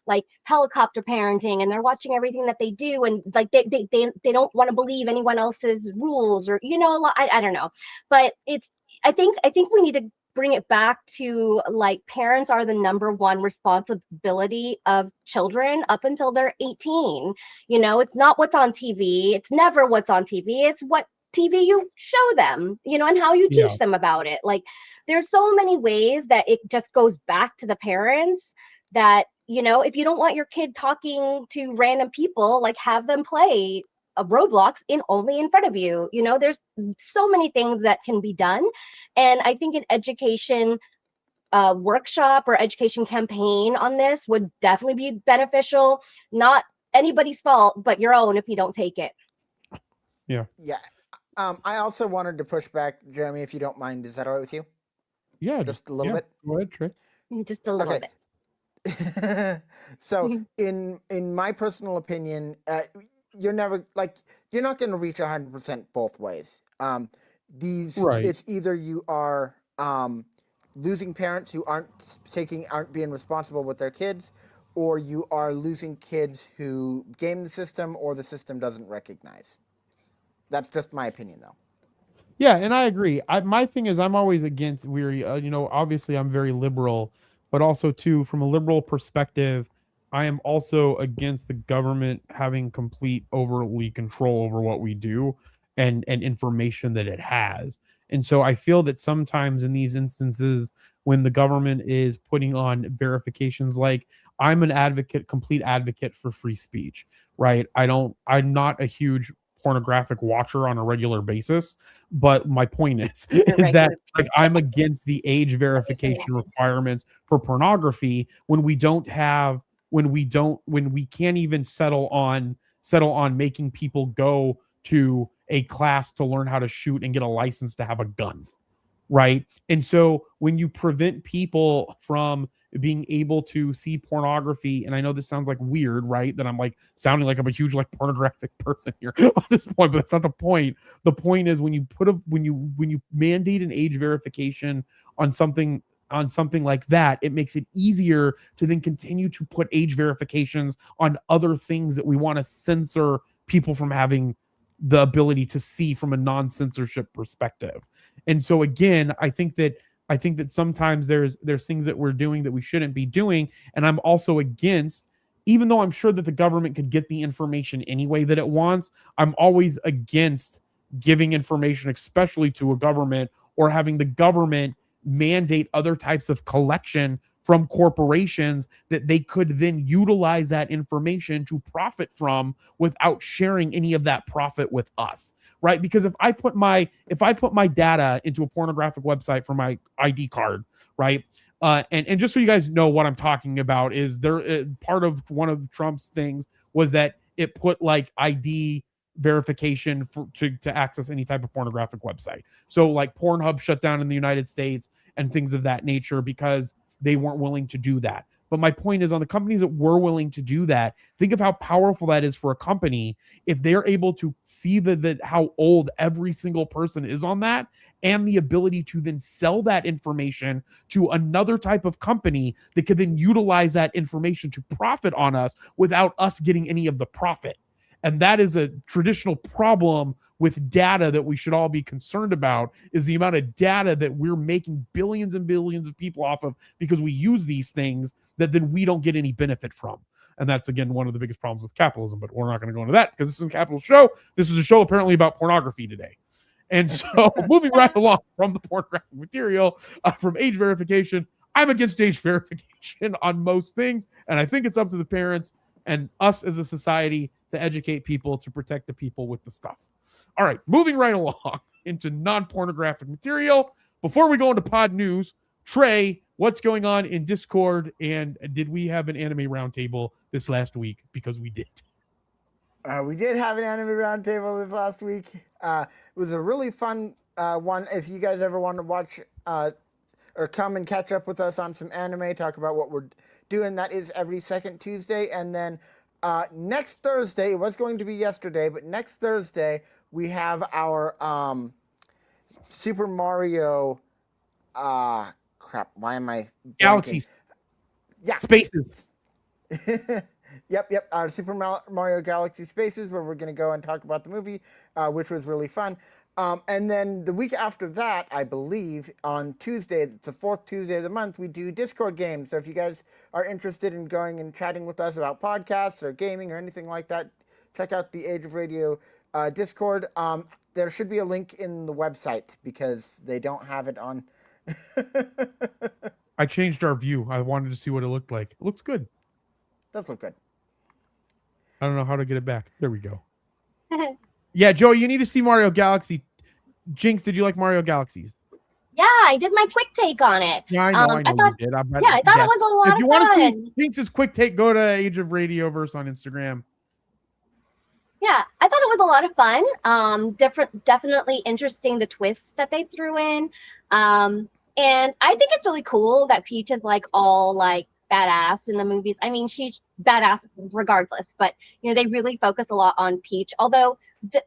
Like helicopter parenting, and they're watching everything that they do, and like they don't want to believe anyone else's rules, or I don't know, but I think we need to bring it back to parents are the number one responsibility of children up until they're 18. It's not what's on TV. It's never what's on TV. It's what TV you show them, and how you teach them about it. Like, there's so many ways that it just goes back to the parents that, if you don't want your kid talking to random people, have them play a Roblox only in front of you. There's so many things that can be done. And I think an education workshop or education campaign on this would definitely be beneficial. Not anybody's fault, but your own if you don't take it. Yeah. I also wanted to push back, Jeremy, if you don't mind. Is that all right with you? Yeah. Just a little bit? Go ahead, Trey. Just a little bit. So in my personal opinion, you're not going to reach 100% both ways. It's either you are losing parents who aren't being responsible with their kids, or you are losing kids who game the system or the system doesn't recognize. That's just my opinion, though. Yeah, and I agree. My thing is, I'm always against obviously I'm very liberal, but also too, from a liberal perspective, I am also against the government having complete overly control over what we do and information that it has. And so I feel that sometimes in these instances, when the government is putting on verifications, like, I'm an complete advocate for free speech, right? I'm not a huge pornographic watcher on a regular basis, but my point is that I'm against the age verification requirements for pornography when we can't even settle on making people go to a class to learn how to shoot and get a license to have a gun, right? And so when you prevent people from being able to see pornography, and I know this sounds weird, right? That I'm sounding like I'm a huge pornographic person here at this point, but that's not the point. The point is when you mandate an age verification on something like that, it makes it easier to then continue to put age verifications on other things that we want to censor people from having the ability to see from a non-censorship perspective. And so again, I think that sometimes there's things that we're doing that we shouldn't be doing. And I'm also against, even though I'm sure that the government could get the information any way that it wants, I'm always against giving information, especially to a government, or having the government mandate other types of collection from corporations that they could then utilize that information to profit from without sharing any of that profit with us, right? Because if I put my data into a pornographic website for my ID card, right? And just so you guys know what I'm talking about is there part of one of Trump's things was that it put like ID verification to access any type of pornographic website. So like Pornhub shut down in the United States and things of that nature because they weren't willing to do that. But my point is, on the companies that were willing to do that, think of how powerful that is for a company if they're able to see how old every single person is on that, and the ability to then sell that information to another type of company that could then utilize that information to profit on us without us getting any of the profit. And that is a traditional problem with data that we should all be concerned about, is the amount of data that we're making billions and billions of people off of because we use these things that then we don't get any benefit from. And that's, again, one of the biggest problems with capitalism, but we're not going to go into that because this is a capital show. This is a show apparently about pornography today. And so moving right along from the pornographic material, from age verification, I'm against age verification on most things. And I think it's up to the parents and us as a society to educate people, to protect the people with the stuff. All right, moving right along into non-pornographic material. Before we go into pod news, Trey, what's going on in Discord? And did we have an anime roundtable this last week? Because we did. We did have an anime roundtable this last week. It was a really fun one. If you guys ever want to watch or come and catch up with us on some anime, talk about what we're doing, that is every second Tuesday. And then next Thursday, it was going to be yesterday, but next Thursday, we have our Super Mario, crap, why am I blanking? Galaxies. Yeah. Spaces. Yep. Our Super Mario Galaxy Spaces, where we're going to go and talk about the movie, which was really fun. And then the week after that, I believe, on Tuesday, it's the fourth Tuesday of the month, we do Discord games. So if you guys are interested in going and chatting with us about podcasts or gaming or anything like that, check out the Age of Radio Discord. There should be a link in the website because they don't have it on. I changed our view. I wanted to see what it looked like. It looks good. Does look good. I don't know how to get it back. There we go. Yeah, Joey, you need to see Mario Galaxy. Jinx, did you like Mario Galaxies? Yeah, I did my quick take on it. Yeah, I know I thought, you did. I thought it was a lot if of you want to fun. see Jinx's quick take, go to Age of Radioverse on Instagram. Yeah, I thought it was a lot of fun. Definitely interesting, the twists that they threw in. And I think it's really cool that Peach is like all like badass in the movies. I mean, she's badass regardless, but you know, they really focus a lot on Peach. Although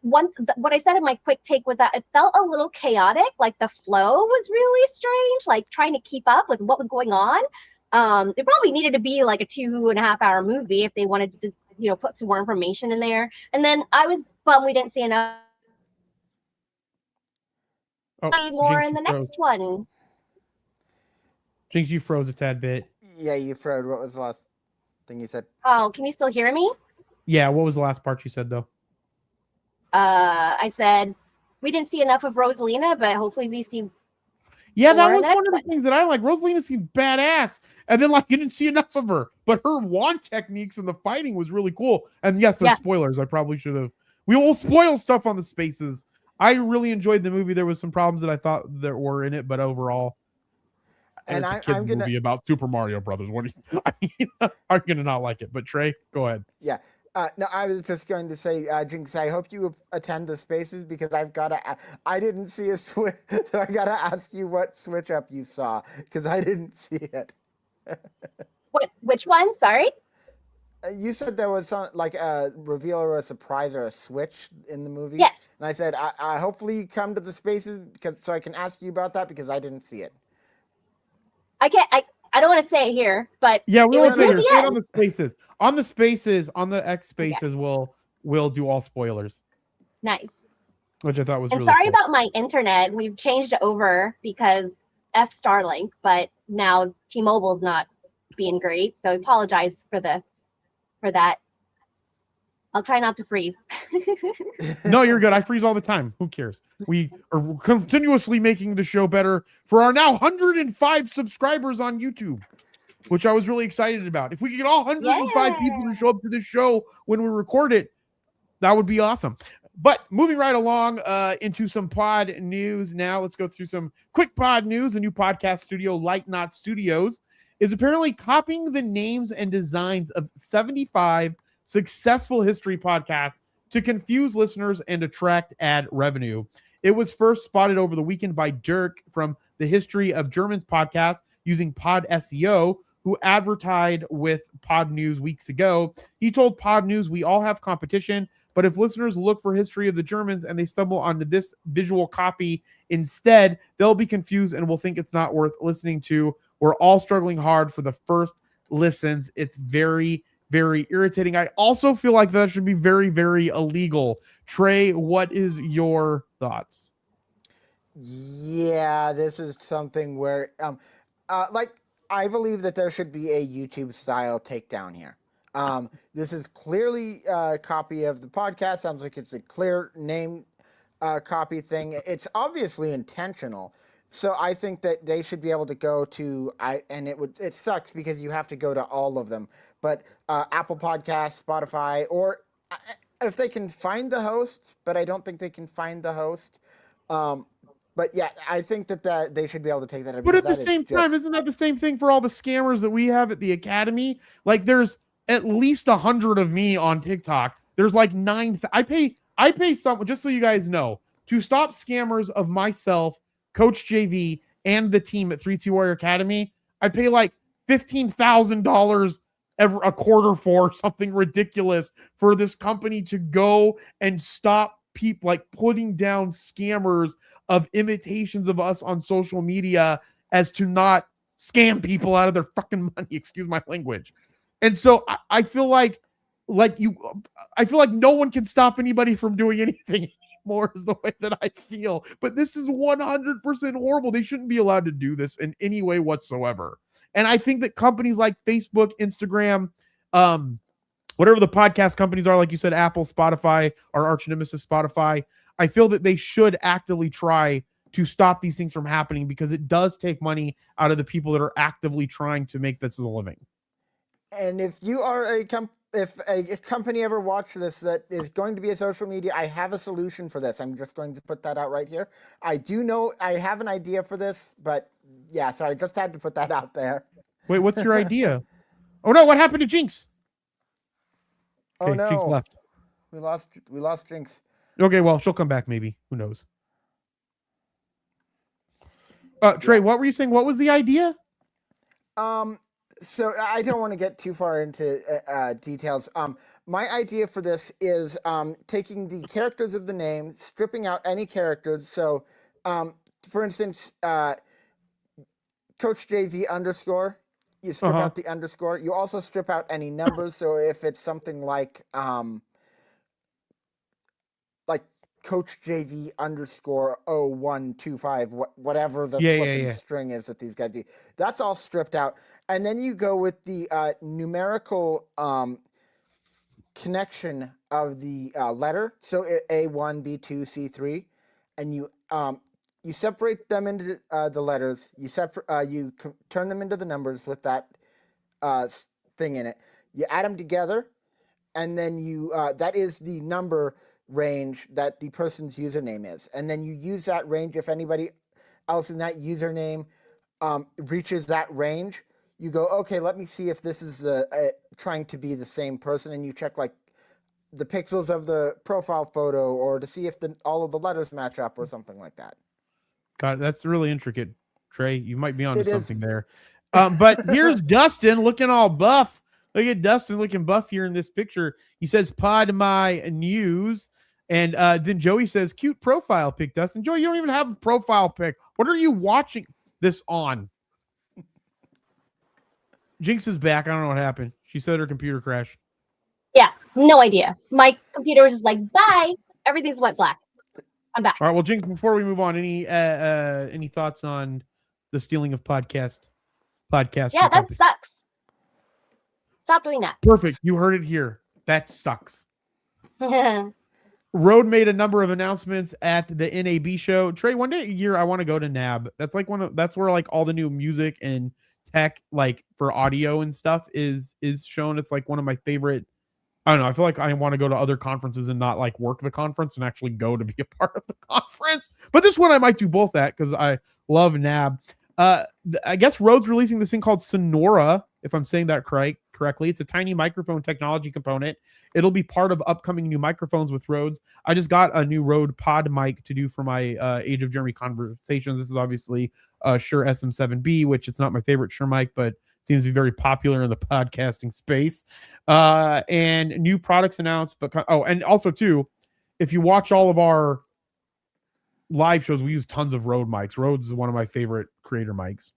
what I said in my quick take was that it felt a little chaotic. Like the flow was really strange, like trying to keep up with what was going on. It probably needed to be like a 2.5 hour movie if they wanted to, you know, put some more information in there. And then I was bummed we didn't see enough more Jinx, in the you froze. next one. Jinx, you froze a tad bit. Yeah, you froze. What was the last thing you said? Oh, can you still hear me? Yeah, what was the last part you said, though? I said we didn't see enough of Rosalina, but hopefully we see. Yeah, that more was next one of the things that I like. Rosalina seemed badass, and then like you didn't see enough of her, but her wand techniques and the fighting was really cool. And yes, there's spoilers. I probably should have. We will spoil stuff on the spaces. I really enjoyed the movie. There was some problems that I thought there were in it, but overall, And it's a I'm kid gonna movie about Super Mario Brothers. What do you? I mean, I'm gonna not like it. But Trey, go ahead. Yeah. No, I was just going to say, Jinx, I hope you attend the spaces because I didn't see a switch, so I gotta ask you what switch up you saw because I didn't see it. Which one? Sorry. You said there was some like a reveal or a surprise or a switch in the movie. Yes. And I said, I hopefully you come to the spaces so I can ask you about that because I didn't see it. I don't want to say it here, but Yeah, we won't say near it. the Say it end. on the spaces. On the spaces, on the X spaces, we'll do all spoilers, Nice. which I thought was And really sorry cool. about my internet. We've changed it over because F Starlink, but now T-Mobile's not being great. So I apologize for that. I'll try not to freeze. No, you're good. I freeze all the time. Who cares? We are continuously making the show better for our now 105 subscribers on YouTube. which I was really excited about. If we could get all 105 people to show up to this show when we record it, that would be awesome. But moving right along into some pod news now. Let's go through some quick pod news. The new podcast studio, Light Knot Studios, is apparently copying the names and designs of 75 successful history podcasts to confuse listeners and attract ad revenue. It was first spotted over the weekend by Dirk from the History of Germans podcast using Pod SEO, who advertised with Pod News weeks ago. He told Pod News, "We all have competition, but if listeners look for History of the Germans and they stumble onto this visual copy instead, they'll be confused and will think it's not worth listening to. We're all struggling hard for the first listens. It's very, very irritating." I also feel like that should be very, very illegal. Trey, what is your thoughts? Yeah, this is something where, I believe that there should be a YouTube style takedown here. This is clearly a copy of the podcast. Sounds like it's a clear name copy thing. It's obviously intentional. So I think that they should be able to go to it sucks because you have to go to all of them, but Apple Podcasts, Spotify, or if they can find the host, but I don't think they can find the host. But yeah, I think that they should be able to take that. But at the same time, isn't that the same thing for all the scammers that we have at the Academy? Like, there's at least 100 of me on TikTok. There's like 9. I pay someone, just so you guys know, to stop scammers of myself, Coach JV, and the team at 3T Warrior Academy. I pay like $15,000 a quarter for something ridiculous for this company to go and stop people, like putting down scammers of imitations of us on social media as to not scam people out of their fucking money. Excuse my language. And so I feel like no one can stop anybody from doing anything anymore, is the way that I feel. But this is 100% horrible. They shouldn't be allowed to do this in any way whatsoever. And I think that companies like Facebook, Instagram, whatever the podcast companies are, like you said, Apple, Spotify, our arch nemesis Spotify, I feel that they should actively try to stop these things from happening, because it does take money out of the people that are actively trying to make this as a living. And if you are if a company ever watched this that is going to be a social media, I have a solution for this. I'm just going to put that out right here. I do know I have an idea for this, but yeah, so I just had to put that out there. Wait, what's your idea? Oh no, what happened to Jinx? Oh no, Jinx left. We lost Jinx. Okay, well, she'll come back maybe. Who knows? Trey, what were you saying? What was the idea? So I don't want to get too far into details. My idea for this is taking the characters of the name, stripping out any characters. So, for instance, Coach JV _, you strip out the underscore. You also strip out any numbers. So if it's something like Coach JV _0125, whatever the flipping string is that these guys do, that's all stripped out. And then you go with the numerical connection of the letter. So A1, B2, C3, and you separate them into the letters. You turn them into the numbers with that thing in it. You add them together, and then you that is the number range that the person's username is. And then you use that range. If anybody else in that username reaches that range, you go, okay, let me see if this is trying to be the same person, and you check like the pixels of the profile photo, or to see if all of the letters match up or something like that. God, that's really intricate, Trey. You might be onto something there. But here's Dustin looking all buff. Look at Dustin looking buff here in this picture. He says, "Pod my news." And then Joey says, "Cute profile pic, Dustin." Joey, you don't even have a profile pic. What are you watching this on? Jinx is back. I don't know what happened. She said her computer crashed. Yeah, no idea. My computer was just like, bye. Everything's went black. I'm back. All right. Well, Jinx, before we move on, any thoughts on the stealing of podcast? Yeah, that sucks. Stop doing that. Perfect. You heard it here. That sucks. Rode made a number of announcements at the NAB show. Trey, one day a year I want to go to NAB. That's like that's where like all the new music and tech, like for audio and stuff, is shown. It's like one of my favorite. I don't know. I feel like I want to go to other conferences and not like work the conference and actually go to be a part of the conference. But this one I might do both that because I love NAB. I guess Rode's releasing this thing called Sonora, if I'm saying that correctly. It's a tiny microphone technology component. It'll be part of upcoming new microphones with Rode's. I just got a new Rode pod mic to do for my Age of Jeremy conversations. This is obviously Shure SM7B, which it's not my favorite Shure mic, but seems to be very popular in the podcasting space. And new products announced. But and also too, if you watch all of our live shows, we use tons of Rode mics. Rode's is one of my favorite creator mics.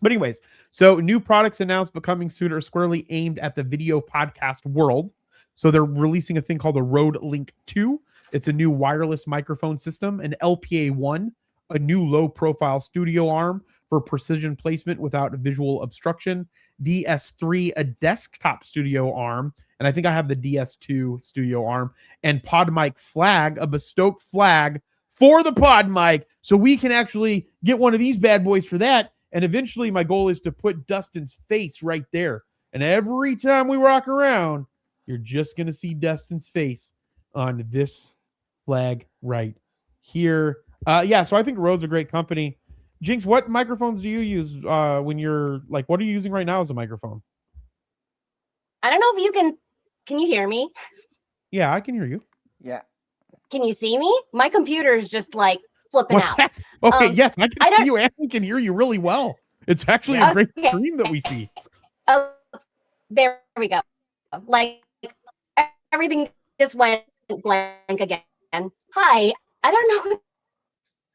But anyways, so new products announced but coming soon are squarely aimed at the video podcast world. So they're releasing a thing called the Rode Link 2. It's a new wireless microphone system, an LPA1, a new low-profile studio arm for precision placement without visual obstruction, DS3, a desktop studio arm, and I think I have the DS2 studio arm, and PodMic flag, a bespoke flag for the PodMic, so we can actually get one of these bad boys for that. And eventually my goal is to put Dustin's face right there. And every time we rock around, you're just going to see Dustin's face on this flag right here. Yeah, so I think Rode's a great company. Jinx, what microphones do you use when you're like, what are you using right now as a microphone? I don't know if you can you hear me? Yeah, I can hear you. Yeah. Can you see me? My computer is just like flipping What's out. that? Okay, yes, I I can see don't- you and we can hear you really well. It's actually a great Okay. stream that we see. Oh, there we go. Like everything just went blank again. Hi, I don't know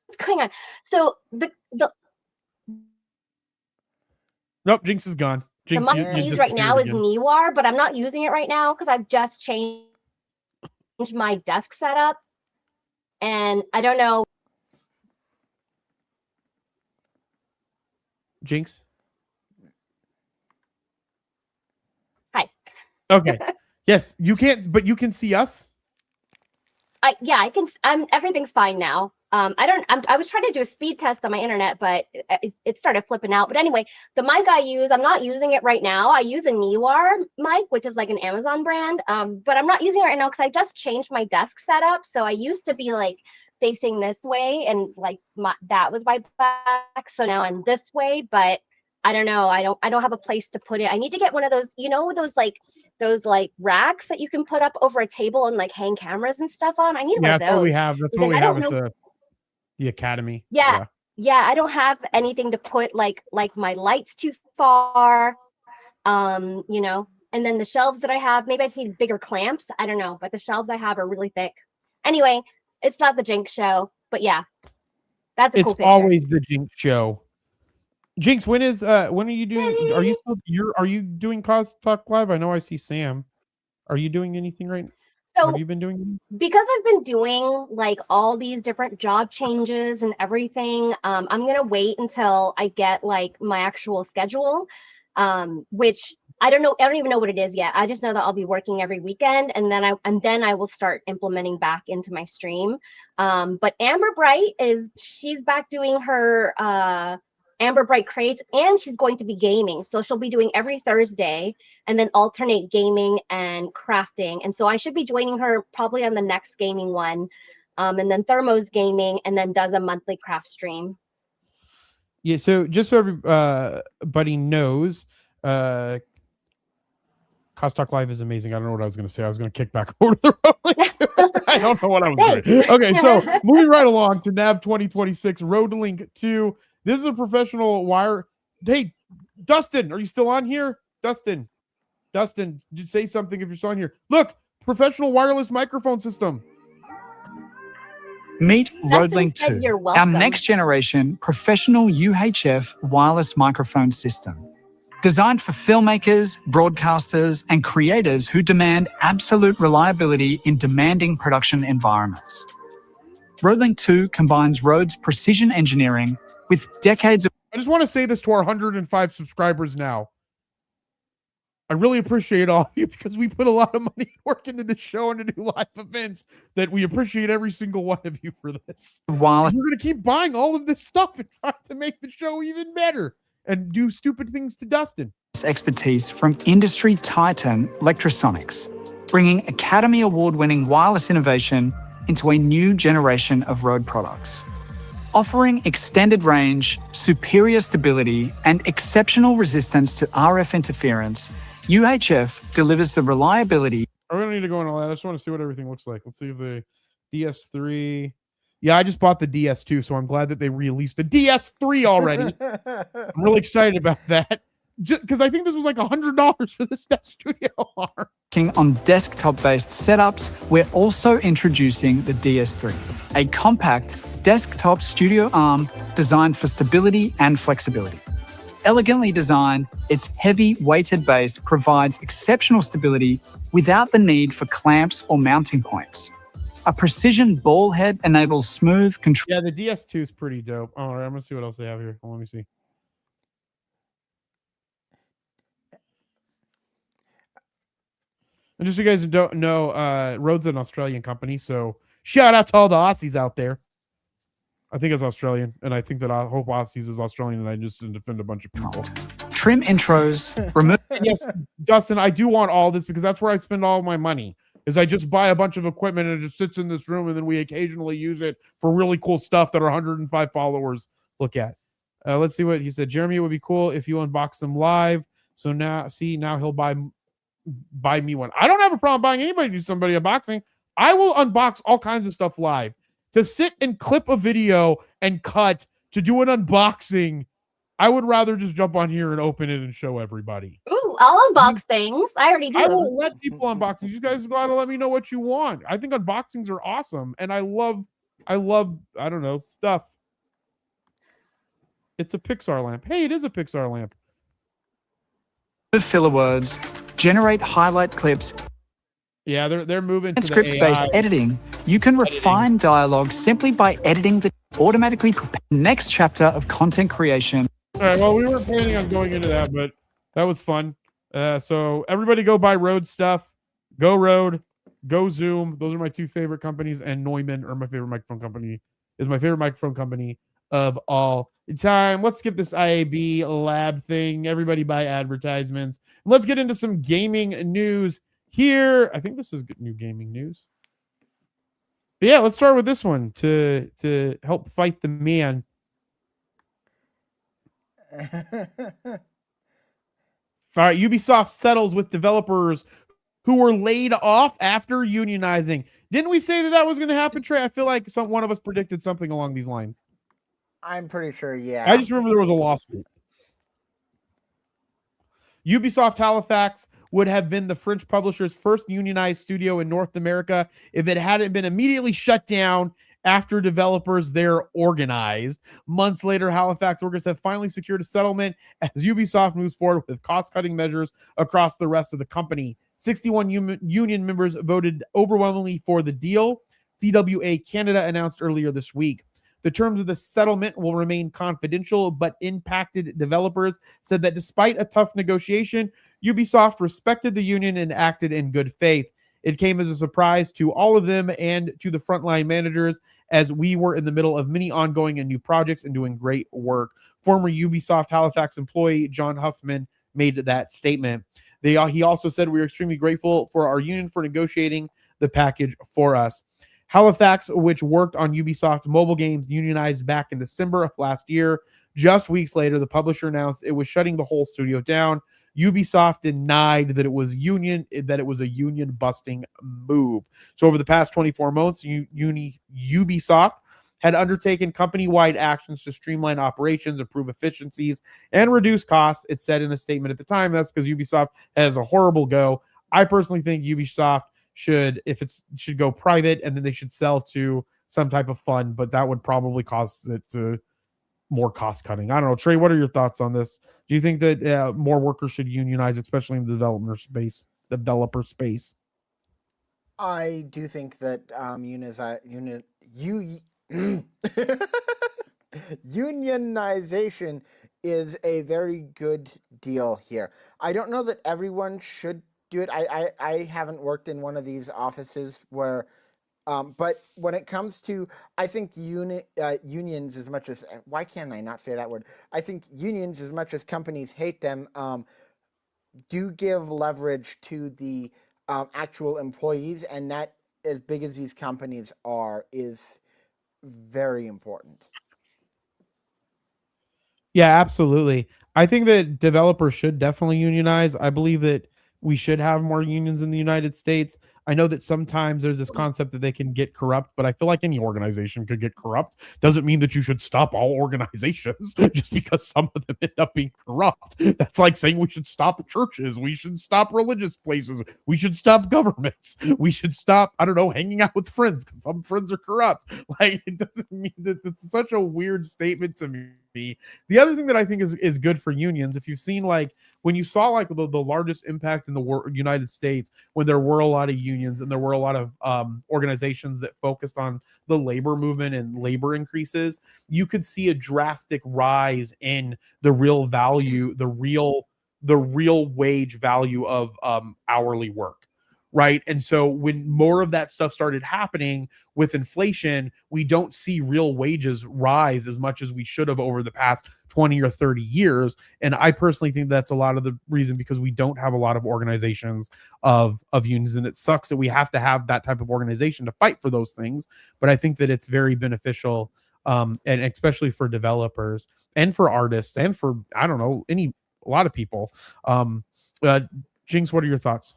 what's going on. So the Nope, Jinx is gone. Jinx, mic you I use disappeared right now is again. Niwar, but I'm not using it right now because I've just changed my desk setup, and I don't know. Jinx. Hi. Okay. Yes, you can't, but you can see us. Yeah, I can. Everything's fine now. I was trying to do a speed test on my internet, but it started flipping out. But anyway, the mic I use, I'm not using it right now. I use a Niwar mic, which is like an Amazon brand. But I'm not using it right now because I just changed my desk setup. So I used to be like facing this way, and like that was my back. So now I'm this way, but I don't know. I don't have a place to put it. I need to get one of those, those racks that you can put up over a table and like hang cameras and stuff on. I need one Yeah, of that's what those. we have. That's what we have at the academy. Yeah. I don't have anything to put like my lights too far. And then the shelves that I have, maybe I just need bigger clamps. I don't know, but the shelves I have are really thick. Anyway, it's not the Jinx show, but yeah, that's a cool It's picture. always the Jinx show. Jinx, when are you doing? Are you doing Cause Talk Live? I know I see Sam. Are you doing anything right? So Have you been doing anything? because I've been doing like all these different job changes and everything, I'm gonna wait until I get like my actual schedule, which I don't know. I don't even know what it is yet. I just know that I'll be working every weekend, and then I will start implementing back into my stream. But Amber Bright she's back doing her Amber Bright crates, and she's going to be gaming. So she'll be doing every Thursday and then alternate gaming and crafting. And so I should be joining her probably on the next gaming one. And then Thermo's gaming and then does a monthly craft stream. Yeah, so just so everybody knows, Cause Talk Live is amazing. I don't know what I was going to say. I was going to kick back over to the road. I don't know what I was doing. Okay, so moving right along to NAB 2026, Rode Link 2. This is a professional wire. Hey, Dustin, are you still on here? Dustin, just say something if you're still on here. Look, professional wireless microphone system. Meet Rode Dustin Link said 2, you're our welcome. next generation professional UHF wireless microphone system. Designed for filmmakers, broadcasters, and creators who demand absolute reliability in demanding production environments. Rode Link 2 combines Rode's precision engineering with decades of... I just want to say this to our 105 subscribers now. I really appreciate all of you because we put a lot of money and work into this show and to do live events that we appreciate every single one of you for this. wireless We're going to keep buying all of this stuff and try to make the show even better. and do stupid things to Dustin. Expertise from industry titan Electrosonics, bringing Academy Award-winning wireless innovation into a new generation of Rode products. Offering extended range, superior stability, and exceptional resistance to RF interference, UHF delivers the reliability. I don't need to go on all that. I just want to see what everything looks like. Let's see if the DS3. Yeah, I just bought the DS2, so I'm glad that they released the DS3 already. I'm really excited about that. Because I think this was like $100 for this Desk Studio arm. On desktop-based setups, we're also introducing the DS3, a compact desktop studio arm designed for stability and flexibility. Elegantly designed, its heavy weighted base provides exceptional stability without the need for clamps or mounting points. A precision ball head enables smooth control. Yeah, the DS2 is pretty dope. All right, I'm gonna see what else they have here. Let me see. And just so you guys don't know, Rode's an Australian company, so shout out to all the Aussies out there. I think it's Australian, and I think that I hope Aussies is Australian, and I just didn't offend a bunch of people. Trim intros, remove. Yes, Dustin, I do want all this because that's where I spend all my money. Is I just buy a bunch of equipment and it just sits in this room, and then we occasionally use it for really cool stuff that our 105 followers look at. Let's see what he said. Jeremy, it would be cool if you unbox them live. So now he'll buy me one. I don't have a problem buying anybody to do somebody unboxing. I will unbox all kinds of stuff live. To sit and clip a video and cut to do an unboxing, I would rather just jump on here and open it and show everybody. Ooh, I'll unbox things. I already do. I will let people unbox things. You guys gotta let me know what you want. I think unboxings are awesome, and I love, I don't know, stuff. It's a Pixar lamp. Hey, it is a Pixar lamp. Filler words, generate highlight clips. Yeah, they're moving to script-based editing. You can refine dialogue simply by editing the automatically prepared next chapter of content creation. All right, well, we weren't planning on going into that, but that was fun. So everybody go buy Rode stuff. Go Rode, go Zoom. Those are my two favorite companies, and Neumann, or my favorite microphone company, is my favorite microphone company of all time. Let's skip this IAB lab thing. Everybody buy advertisements. Let's get into some gaming news here. I think this is new gaming news. But yeah, let's start with this one to help fight the man. All right, Ubisoft settles with developers who were laid off after unionizing. Didn't we say that was going to happen, Trey? I feel like one of us predicted something along these lines. I'm pretty sure, yeah. I just remember there was a lawsuit. Ubisoft Halifax would have been the French publisher's first unionized studio in North America if it hadn't been immediately shut down after developers there organized. Months later, Halifax workers have finally secured a settlement as Ubisoft moves forward with cost-cutting measures across the rest of the company. 61 union members voted overwhelmingly for the deal, CWA Canada announced earlier this week. The terms of the settlement will remain confidential, but impacted developers said that despite a tough negotiation, Ubisoft respected the union and acted in good faith. It came as a surprise to all of them and to the frontline managers, as we were in the middle of many ongoing and new projects and doing great work. Former Ubisoft Halifax employee John Huffman made that statement. He also said, "We are extremely grateful for our union for negotiating the package for us." Halifax, which worked on Ubisoft mobile games, unionized back in December of last year. Just weeks later, the publisher announced it was shutting the whole studio down. Ubisoft denied that it was a union-busting move. So over the past 24 months, Ubisoft had undertaken company-wide actions to streamline operations, improve efficiencies, and reduce costs. It said in a statement at the time. That's because Ubisoft has a horrible go. I personally think Ubisoft should go private, and then they should sell to some type of fund, but that would probably cause it to more cost cutting. I don't know. Trey, what are your thoughts on this? Do you think that more workers should unionize, especially in the developer space? I do think that unionization is a very good deal here. I don't know that everyone should do it. I haven't worked in one of these offices where But when it comes to, I think unions, as much as, why can't I not say that word? I think unions, as much as companies hate them, do give leverage to the actual employees, and that, as big as these companies are, is very important. Yeah, absolutely. I think that developers should definitely unionize. I believe that we should have more unions in the United States. I know that sometimes there's this concept that they can get corrupt, but I feel like any organization could get corrupt. Doesn't mean that you should stop all organizations just because some of them end up being corrupt. That's like saying we should stop churches, we should stop religious places, we should stop governments, we should stop, I don't know, hanging out with friends because some friends are corrupt. Like, it doesn't mean that. It's such a weird statement to me. The other thing that I think is good for unions, if you've seen, like, when you saw like the largest impact in the United States, when there were a lot of unions and there were a lot of organizations that focused on the labor movement and labor increases, you could see a drastic rise in the real value, the real wage value of hourly work. Right. And so when more of that stuff started happening with inflation, we don't see real wages rise as much as we should have over the past 20 or 30 years. And I personally think that's a lot of the reason, because we don't have a lot of organizations of unions. And it sucks that we have to have that type of organization to fight for those things. But I think that it's very beneficial, and especially for developers and for artists and for, I don't know, a lot of people. Jinx, what are your thoughts?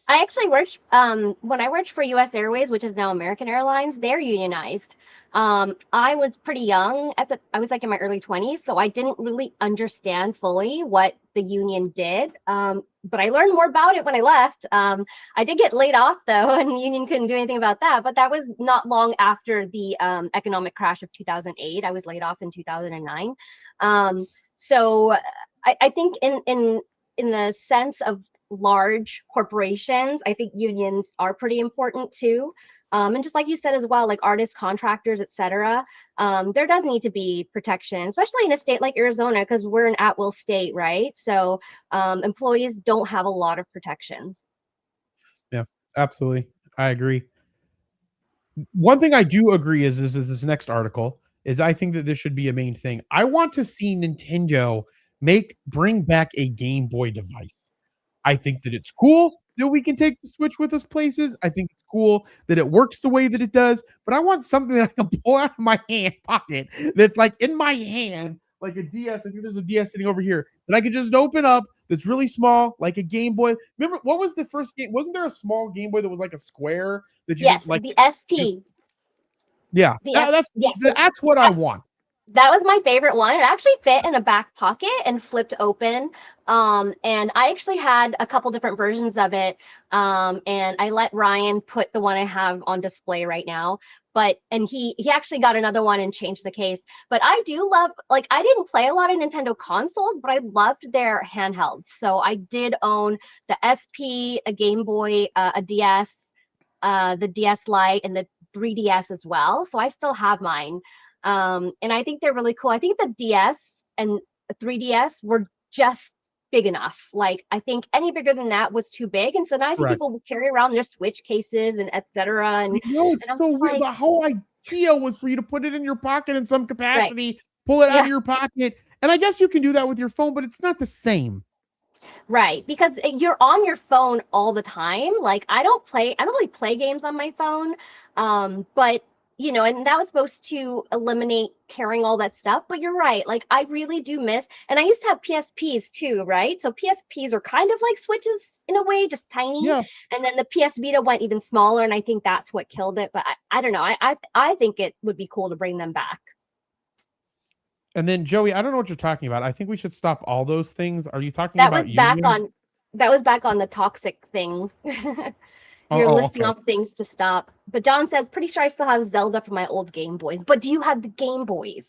I actually worked when I worked for US Airways, which is now American Airlines. They're unionized. I was pretty young I was like in my early 20s, so I didn't really understand fully what the union did. But I learned more about it when I left. I did get laid off though, and the union couldn't do anything about that. But that was not long after the economic crash of 2008. I was laid off in 2009. So I think in the sense of large corporations, I think unions are pretty important too. And just like you said as well, like artists, contractors, etc., there does need to be protection, especially in a state like Arizona, because we're an at-will state, right? So employees don't have a lot of protections. Yeah, absolutely. I agree. One thing I do agree is this next article is, I think that this should be a main thing. I want to see Nintendo bring back a Game Boy device. I think that it's cool that we can take the Switch with us places. I think it's cool that it works the way that it does, but I want something that I can pull out of my pocket that's like in my hand, like a DS. I think there's a DS sitting over here that I could just open up, that's really small, like a Game Boy. Remember, what was the first game? Wasn't there a small Game Boy that was like a square that you Yes, like? the SP. Yeah, that's what I want. That was my favorite one. It actually fit in a back pocket and flipped open. And I actually had a couple different versions of it. And I let Ryan put the one I have on display right now. And he actually got another one and changed the case. But I do love, like, I didn't play a lot of Nintendo consoles, but I loved their handhelds. So I did own the SP, a Game Boy, a DS, the DS Lite, and the 3DS as well. So I still have mine. And I think they're really cool. I think the DS and 3DS were just big enough. Like, I think any bigger than that was too big. And so now I see people carry around their Switch cases and etc. And it's so weird. The whole idea was for you to put it in your pocket in some capacity, pull it out of your pocket. And I guess you can do that with your phone, but it's not the same. Right, because you're on your phone all the time. Like, I don't really play games on my phone. But and that was supposed to eliminate carrying all that stuff. But you're right. Like, I really do miss, and I used to have PSPs too, right? So PSPs are kind of like Switches in a way, just tiny. Yeah. And then the PS Vita went even smaller, and I think that's what killed it. But I don't know. I think it would be cool to bring them back. And then Joey, I don't know what you're talking about. I think we should stop all those things. Are you talking about that was back on the toxic thing. You're listing off things to stop. But John says, pretty sure I still have Zelda from my old Game Boys. But do you have the Game Boys?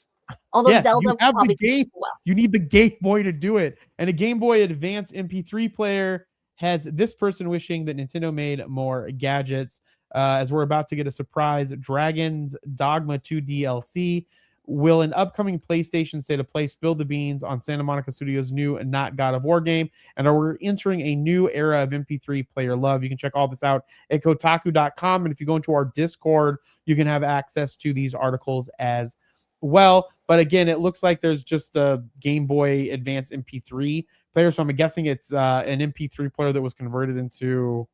Although Zelda you have the game. You need the Game Boy to do it. And a Game Boy Advance MP3 player has this person wishing that Nintendo made more gadgets, as we're about to get a surprise Dragon's Dogma 2 DLC. will an upcoming PlayStation State of Play spill the beans on Santa Monica Studios' new Not God of War game? And are we entering a new era of MP3 player love? You can check all this out at Kotaku.com. And if you go into our Discord, you can have access to these articles as well. But again, it looks like there's just a Game Boy Advance MP3 player. So I'm guessing it's an MP3 player that was converted into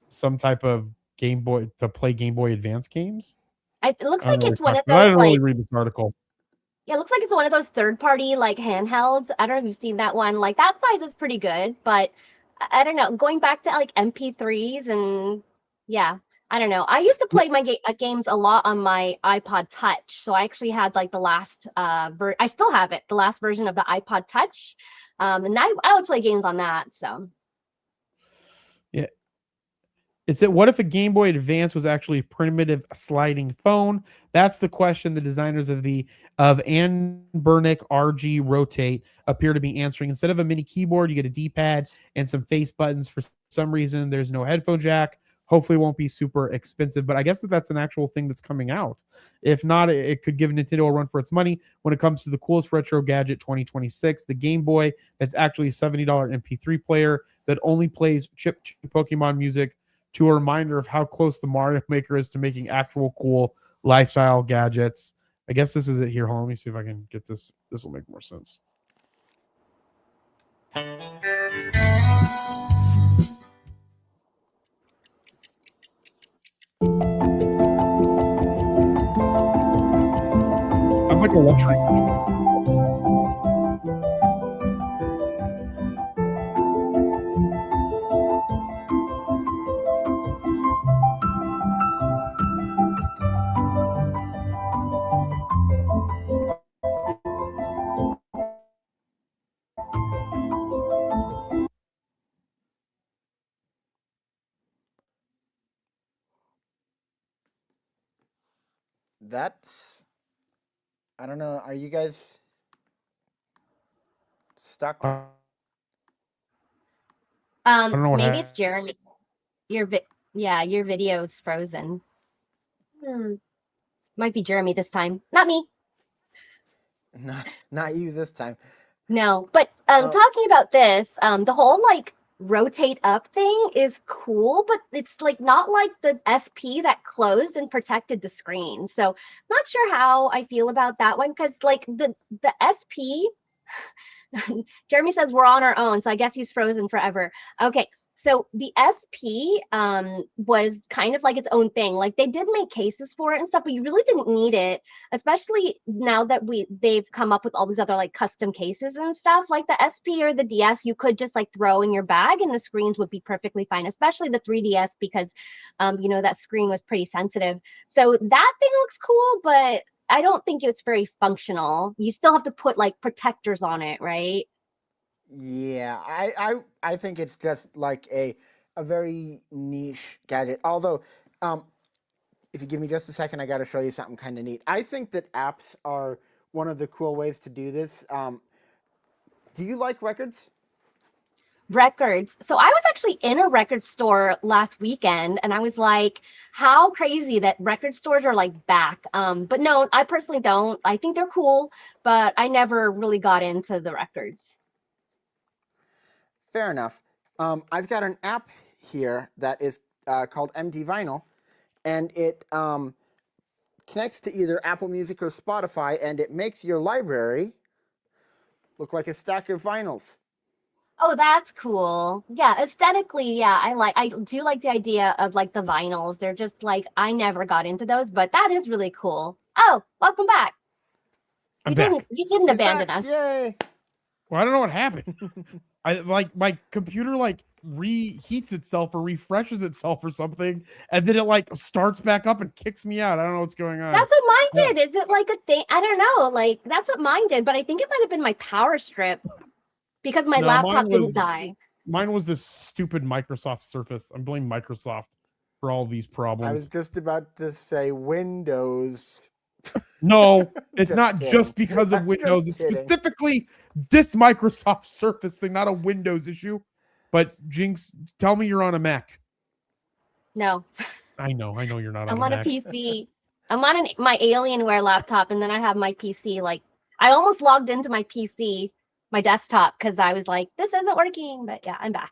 some type of Game Boy to play Game Boy Advance games. It looks I like don't it's really one of talk- I those didn't really like read this article. yeah, it looks like it's one of those third-party like handhelds. I don't know if you've seen that one. Like that size is pretty good, but I don't know. Going back to like MP3s and yeah, I don't know. I used to play my games a lot on my iPod Touch, so I actually had like the last I still have it, the last version of the iPod Touch, and I would play games on that. So Yeah. It said, what if a Game Boy Advance was actually a primitive sliding phone? That's the question the designers of Ann Bernick RG Rotate appear to be answering. Instead of a mini keyboard, you get a D-pad and some face buttons. For some reason, there's no headphone jack. Hopefully it won't be super expensive, but I guess that's an actual thing that's coming out. If not, it could give Nintendo a run for its money when it comes to the coolest retro gadget 2026, the Game Boy. That's actually a $70 MP3 player that only plays chip Pokemon music, to a reminder of how close the Mario Maker is to making actual cool lifestyle gadgets. I guess this is it here. Hold on, let me see if I can get this. This will make more sense. Sounds like a luxury. That's, I don't know. Are you guys stuck? I don't know what maybe happened. it's Jeremy. Your video's frozen. Might be Jeremy this time, not me. Not you this time. No, but talking about this, the whole like rotate up thing is cool, but it's like not like the SP that closed and protected the screen. So not sure how I feel about that one, because like the SP Jeremy says we're on our own, so I guess he's frozen forever. Okay, so the SP was kind of like its own thing. Like they did make cases for it and stuff, but you really didn't need it, especially now that they've come up with all these other like custom cases and stuff. Like the SP or the DS, you could just like throw in your bag and the screens would be perfectly fine, especially the 3DS because that screen was pretty sensitive. So that thing looks cool, but I don't think it's very functional. You still have to put like protectors on it, right? Yeah, I think it's just like a very niche gadget. Although, if you give me just a second, I got to show you something kind of neat. I think that apps are one of the cool ways to do this. Do you like records? Records. So I was actually in a record store last weekend and I was like, how crazy that record stores are like back. But no, I personally don't. I think they're cool, but I never really got into the records. Fair enough. I've got an app here that is called MD Vinyl, and it connects to either Apple Music or Spotify, and it makes your library look like a stack of vinyls. Oh, that's cool. Yeah, aesthetically, yeah, I do like the idea of like the vinyls. They're just like, I never got into those, but that is really cool. Oh, welcome back. You didn't He's abandon back. us. Yay! Well, I don't know what happened. I like my computer like reheats itself or refreshes itself or something, and then it like starts back up and kicks me out. I don't know what's going on. That's what mine did. Is it like a thing? I don't know. Like that's what mine did, but I think it might have been my power strip because my laptop didn't die. Mine was this stupid Microsoft Surface. I'm blaming Microsoft for all these problems. I was just about to say Windows. No, it's not kidding. just because of I'm Windows. just It's kidding. specifically this Microsoft Surface thing, not a Windows issue. But Jinx, tell me you're on a Mac. No, I know you're not on I'm a on a Mac. PC. I'm on my Alienware laptop, and then I have my PC. Like, I almost logged into my PC, my desktop, because I was like, this isn't working. But yeah, I'm back.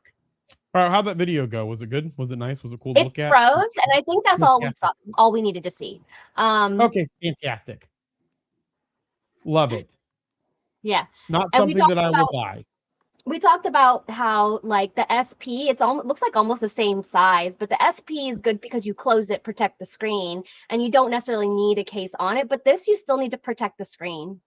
All right, how'd that video go? Was it good? Was it nice? Was it cool to It look at? froze, and I think that's all we needed to see. Okay, fantastic. Love it. Yeah. Not And we something talked that I will about- buy. We talked about how like the SP, looks like almost the same size, but the SP is good because you close it, protect the screen, and you don't necessarily need a case on it. But this, you still need to protect the screen.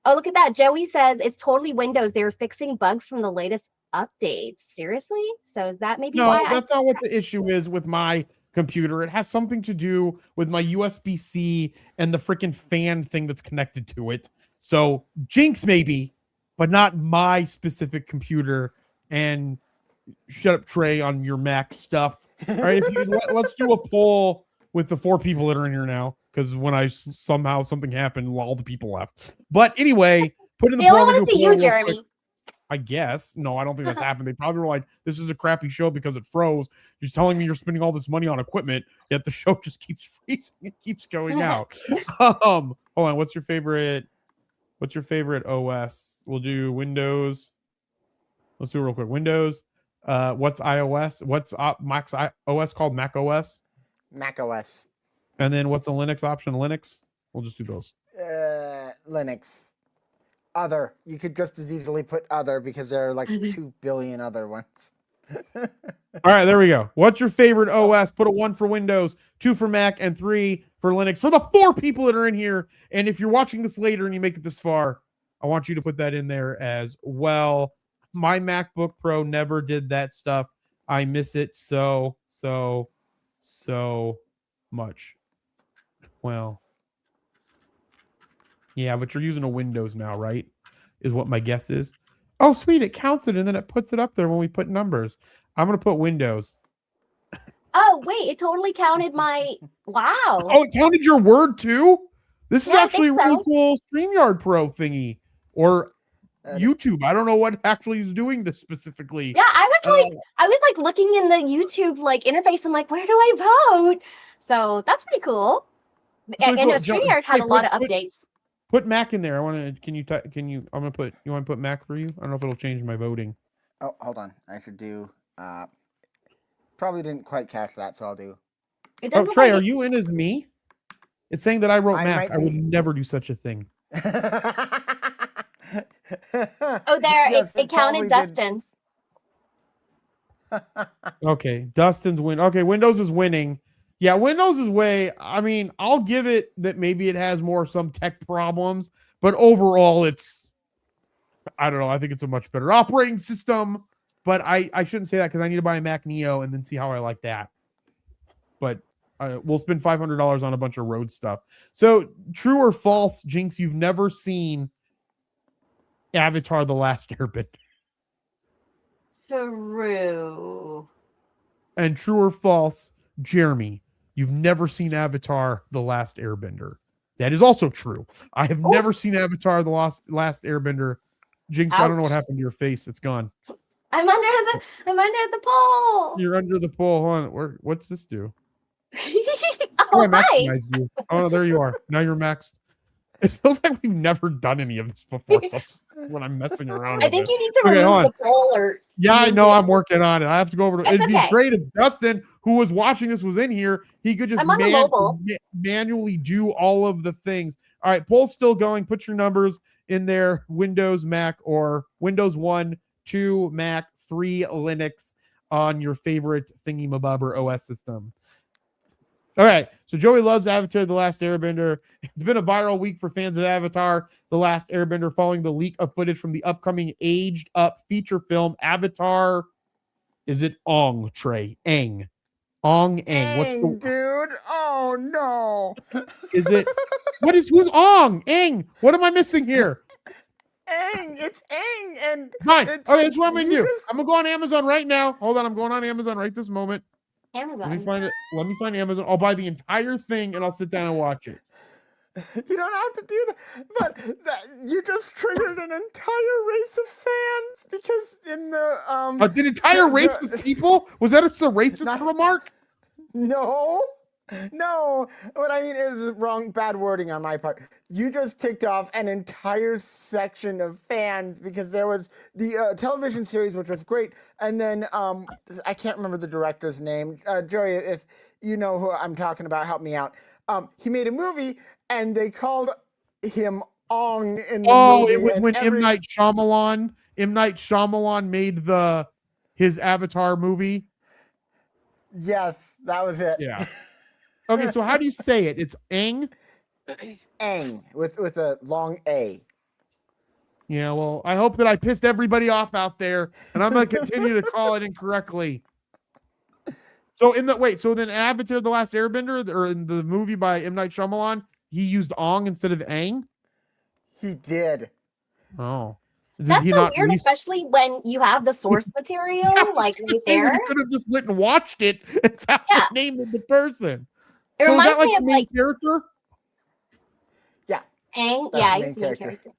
Oh, look at that. Joey says it's totally Windows. They were fixing bugs from the latest updates. Seriously? So is that maybe No, why? that's not what the issue is with my computer. It has something to do with my USB-C and the freaking fan thing that's connected to it. So Jinx maybe, but not my specific computer. And shut up, Trey, on your Mac stuff. All right, if you let's do a poll with the 4 people that are in here now, because when somehow something happened, all the people left. But anyway, put in the They only poll. want to see you, Jeremy. I guess. No, I don't think that's happened. They probably were like, this is a crappy show because it froze. You're telling me you're spending all this money on equipment, yet the show just keeps freezing. It keeps going out. Hold on. What's your favorite OS? We'll do Windows. Let's do it real quick. Windows. What's iOS? What's Mac's OS called? Mac OS? Mac OS. And then what's a Linux option? Linux? We'll just do those. Linux. Other. You could just as easily put other because there are like 2 billion other ones. All right, there we go. What's your favorite OS? Put a 1 for Windows, 2 for Mac, and 3 for Linux for the 4 people that are in here. And if you're watching this later and you make it this far, I want you to put that in there as well. My MacBook Pro never did that stuff. I miss it so much. Well, yeah, but you're using a Windows now, right? Is what my guess is. Oh, sweet. It counts it and then it puts it up there when we put numbers. I'm going to put Windows. Oh, wait, it totally counted my... Wow. Oh, it counted your word too? This is Yeah, I actually a think really so. cool StreamYard Pro thingy. Or YouTube. I don't know what actually is doing this specifically. Yeah, I was like looking in the YouTube like interface. I'm like, where do I vote? So that's pretty cool. That's really And cool. StreamYard had Hey, a lot of updates. Put Mac in there. I want to. You want to put Mac for you? I don't know if it'll change my voting. Oh, hold on. I should do. Probably didn't quite catch that, so I'll do. It Oh, doesn't Trey, look are like you in as me? It's saying that I wrote I Mac. might I would be. never do such a thing. Oh, there, Yes, it counted probably did. Dustin. Okay, Dustin's win. Okay, Windows is winning. Yeah, Windows is way. I mean, I'll give it that maybe it has some tech problems, but overall, it's. I don't know. I think it's a much better operating system, but I shouldn't say that because I need to buy a Mac Neo and then see how I like that. But we'll spend $500 on a bunch of road stuff. So, true or false, Jinx? You've never seen Avatar: The Last Airbender. True. And true or false, Jeremy, you've never seen Avatar: The Last Airbender. That is also true. I have never seen Avatar: The Last Airbender. Jinx, I don't know what happened to your face. It's gone. I'm under the pole. You're under the pole. Hold on. What's this do? Oh, I hi. maximized you. Oh, no, there you are. Now you're maxed. It feels like we've never done any of this before. So when I'm messing around. I think with it. you need to Okay, hold remove on. the pole or. Yeah, I move know. it. I'm working on it. I have to go over to. It's It'd be okay. great if Dustin, who was watching this, was in here. He could just I'm on the mobile. manually do all of the things. All right, poll's still going. Put your numbers in there: Windows, Mac, or Windows 1, 2, Mac, 3, Linux on your favorite thingy-mabobber OS system. All right, so Joey loves Avatar: The Last Airbender. It's been a viral week for fans of Avatar: The Last Airbender following the leak of footage from the upcoming aged-up feature film Avatar. Is it Ong, Trey? Aang. Ong, Aang. What's the... dude? Oh no! Is it... Who's Ong? Aang. What am I missing here? Aang, it's Aang, and Fine. it's, Okay, that's what I'm going to you do. just- I'm going to go on Amazon right now. Hold on, I'm going on Amazon right this moment. Amazon. Let me find it. Let me find Amazon. I'll buy the entire thing and I'll sit down and watch it. You don't have to do that, but you just triggered an entire race of fans because in the An entire race of people? Was that a racist Not- remark? No, No, what I mean is wrong, bad wording on my part. You just ticked off an entire section of fans because there was the television series, which was great, and then I can't remember the director's name. Joey, if you know who I'm talking about, help me out. He made a movie, and they called him Ong in the movie. It was and when M. Night Shyamalan made his Avatar movie. Yes, that was it. Yeah. Okay, so how do you say it? It's Aang? Aang, with a long A. Yeah, well, I hope that I pissed everybody off out there, and I'm going to continue to call it incorrectly. So then Avatar: The Last Airbender, or in the movie by M. Night Shyamalan, he used Ong instead of Aang? He did. Oh. That's so weird, especially when you have the source material, right there. You could have just went and watched it and found the name of the person. It So is reminds that like me the of main character? Yeah. Aang, That's yeah, the he's the main main character. character.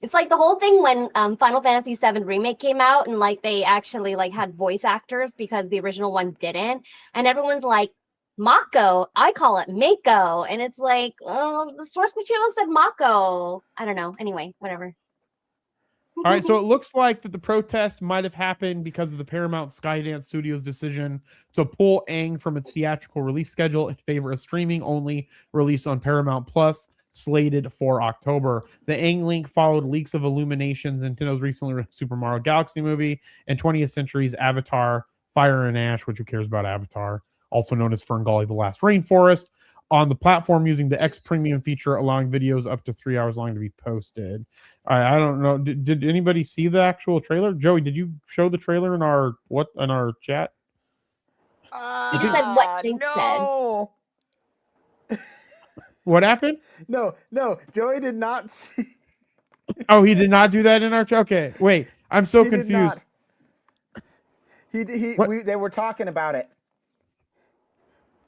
It's like the whole thing when Final Fantasy VII Remake came out, and like they actually like had voice actors because the original one didn't, and everyone's like, Mako, I call it Mako, and it's like, oh, the source material said Mako. I don't know. Anyway, whatever. All right, so it looks like that the protest might have happened because of the Paramount Skydance Studios' decision to pull Aang from its theatrical release schedule in favor of streaming-only release on Paramount Plus, slated for October. The Aang link followed leaks of Illumination's Nintendo's recently released Super Mario Galaxy movie and 20th Century's Avatar: Fire and Ash, which who cares about Avatar, also known as Ferngully: The Last Rainforest, on the platform using the X Premium feature, allowing videos up to 3 hours long to be posted. I don't know. Did anybody see the actual trailer? Joey, did you show the trailer in our chat? You just said what Jinx no. What happened? No, Joey did not see. Oh, he did not do that in our chat? Okay, wait. I'm so confused. They were talking about it.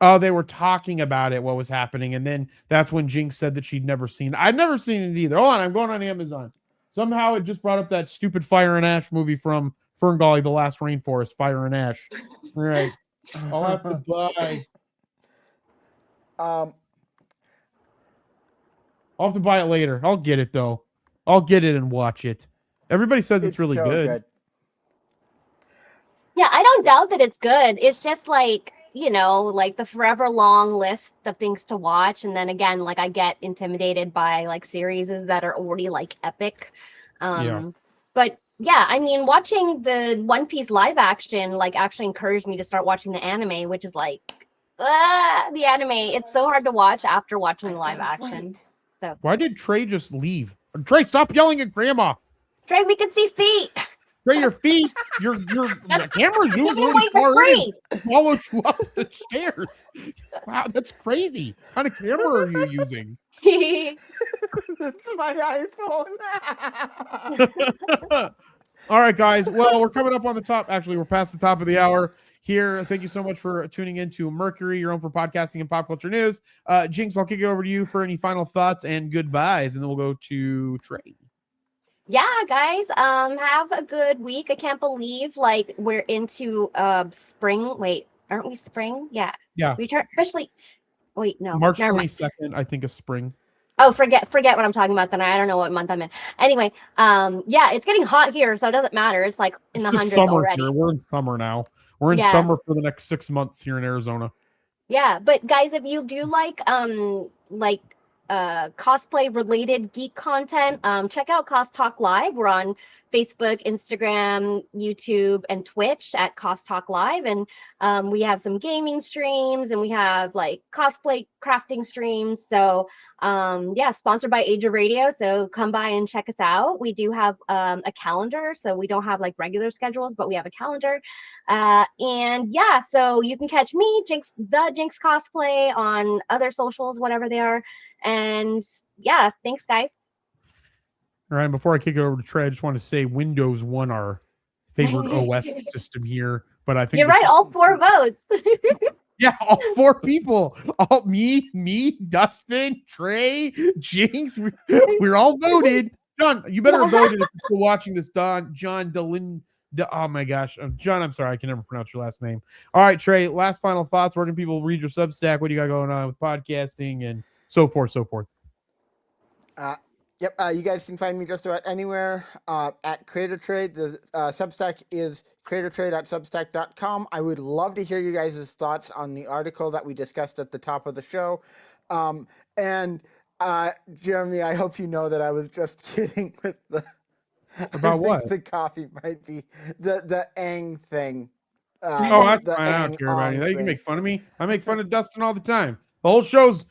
Oh, they were talking about it, what was happening, and then that's when Jinx said that she'd never seen it. I'd never seen it either. Hold on, I'm going on Amazon. Somehow it just brought up that stupid Fire and Ash movie from Ferngully: The Last Rainforest, Fire and Ash. All right. I'll have to buy. I'll have to buy it later. I'll get it, though. I'll get it and watch it. Everybody says it's really so good. Yeah, I don't doubt that it's good. It's just like, you know, like the forever long list of things to watch. And then again, like I get intimidated by like series that are already like epic. But yeah, I mean, watching the One Piece live action like actually encouraged me to start watching the anime, which is like the anime. It's so hard to watch after watching the live action. So why did Trey just leave? Trey, stop yelling at Grandma. Trey, we can see feet. Trey, your feet, your camera zoomed really far in. Followed you up the stairs. Wow, that's crazy. What kind of camera are you using? That's my iPhone. All right, guys. Well, we're coming up on the top. Actually, we're past the top of the hour here. Thank you so much for tuning in to Mercury, your own for podcasting and pop culture news. Jinx, I'll kick it over to you for any final thoughts and goodbyes, and then we'll go to Trey. Yeah, guys, have a good week. I can't believe like we're into spring. Wait, aren't we spring? Yeah. We turn especially. Wait, no. March 22nd, I think, is spring. Oh, forget what I'm talking about. Then I don't know what month I'm in. Anyway, yeah, it's getting hot here, so it doesn't matter. It's like in the hundreds already. Here. We're in summer now. We're in summer for the next 6 months here in Arizona. Yeah, but guys, if you do like cosplay related geek content, check out Cost Talk Live. We're on Facebook, Instagram, YouTube, and Twitch at Cost Talk Live, and we have some gaming streams, and we have like cosplay crafting streams. So yeah, sponsored by Age of Radio, so come by and check us out. We do have a calendar, so we don't have like regular schedules, but we have a calendar. And yeah, so you can catch me, Jinx Cosplay, on other socials, whatever they are. And yeah, thanks, guys. All right, before I kick it over to Trey, I just want to say Windows won our favorite OS system here, but I think you're right. All 4 votes. Yeah, all 4 people. All me, Dustin, Trey, Jinx. We're all voted. John, you better have voted if you're still watching this. John Oh my gosh, John. I'm sorry, I can never pronounce your last name. All right, Trey. Last final thoughts. Where can people read your Substack? What do you got going on with podcasting and so forth, so forth? Yep, you guys can find me just about anywhere at Creator Trade. The Substack is creatortrade.substack.com. I would love to hear you guys' thoughts on the article that we discussed at the top of the show. And Jeremy, I hope you know that I was just kidding with the. About what? The coffee might be the Ang thing. Oh, that's the fine. I don't care about anything. You can thing. make fun of me. I make fun of Dustin all the time. The whole show's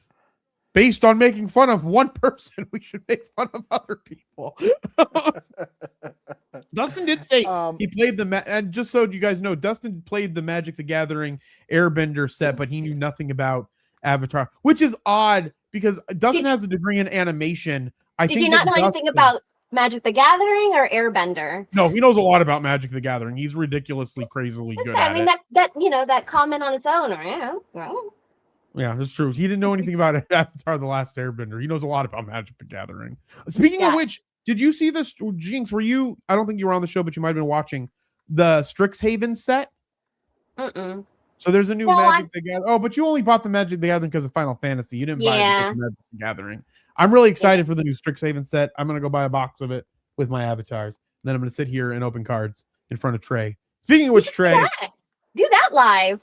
based on making fun of one person. We should make fun of other people. Dustin did say he played and just so you guys know, Dustin played the Magic the Gathering Airbender set, but he knew nothing about Avatar, which is odd because Dustin has a degree in animation. Did you not know anything about Magic the Gathering or Airbender? No, he knows a lot about Magic the Gathering. He's ridiculously, crazily good at it. that comment on its own, or yeah, that's true. He didn't know anything about Avatar: The Last Airbender. He knows a lot about Magic the Gathering. Speaking of which, did you see this, Jinx? Were you? I don't think you were on the show, but you might have been watching the Strixhaven set. Mm-mm. So there's a new Magic the Gathering. Oh, but you only bought the Magic the Gathering because of Final Fantasy. You didn't buy it because of Magic the Gathering. I'm really excited for the new Strixhaven set. I'm gonna go buy a box of it with my avatars. And then I'm gonna sit here and open cards in front of Trey. Speaking of which, Trey, do that live.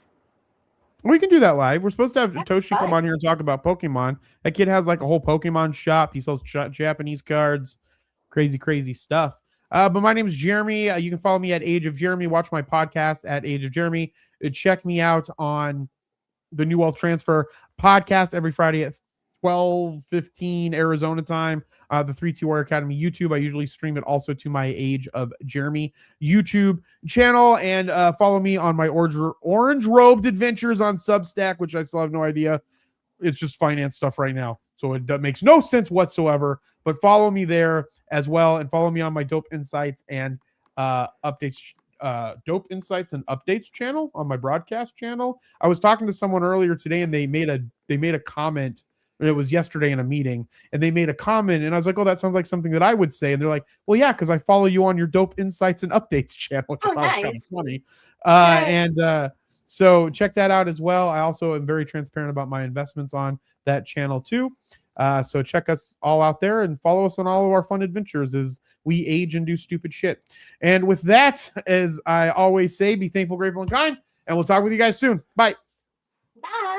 We can do that live. We're supposed to have Toshi come on here and talk about Pokemon. That kid has like a whole Pokemon shop. He sells Japanese cards, crazy stuff. But my name is Jeremy. You can follow me at Age of Jeremy. Watch my podcast at Age of Jeremy. Check me out on the New Wealth Transfer podcast every Friday at 12:15 Arizona time. The 3T Warrior Academy YouTube. I usually stream it also to my Age of Jeremy YouTube channel. And follow me on my orange robed adventures on Substack, which I still have no idea. It's just finance stuff right now. So it makes no sense whatsoever. But follow me there as well. And follow me on my Dope Insights and updates. Dope Insights and Updates channel on my broadcast channel. I was talking to someone earlier today and they made a comment. It was yesterday in a meeting and they made a comment and I was like, oh, that sounds like something that I would say. And they're like, well, yeah, because I follow you on your Dope Insights and Updates channel, which I thought was kind of funny. So check that out as well. I also am very transparent about my investments on that channel too. So check us all out there and follow us on all of our fun adventures as we age and do stupid shit. And with that, as I always say, be thankful, grateful, and kind. And we'll talk with you guys soon. Bye. Bye.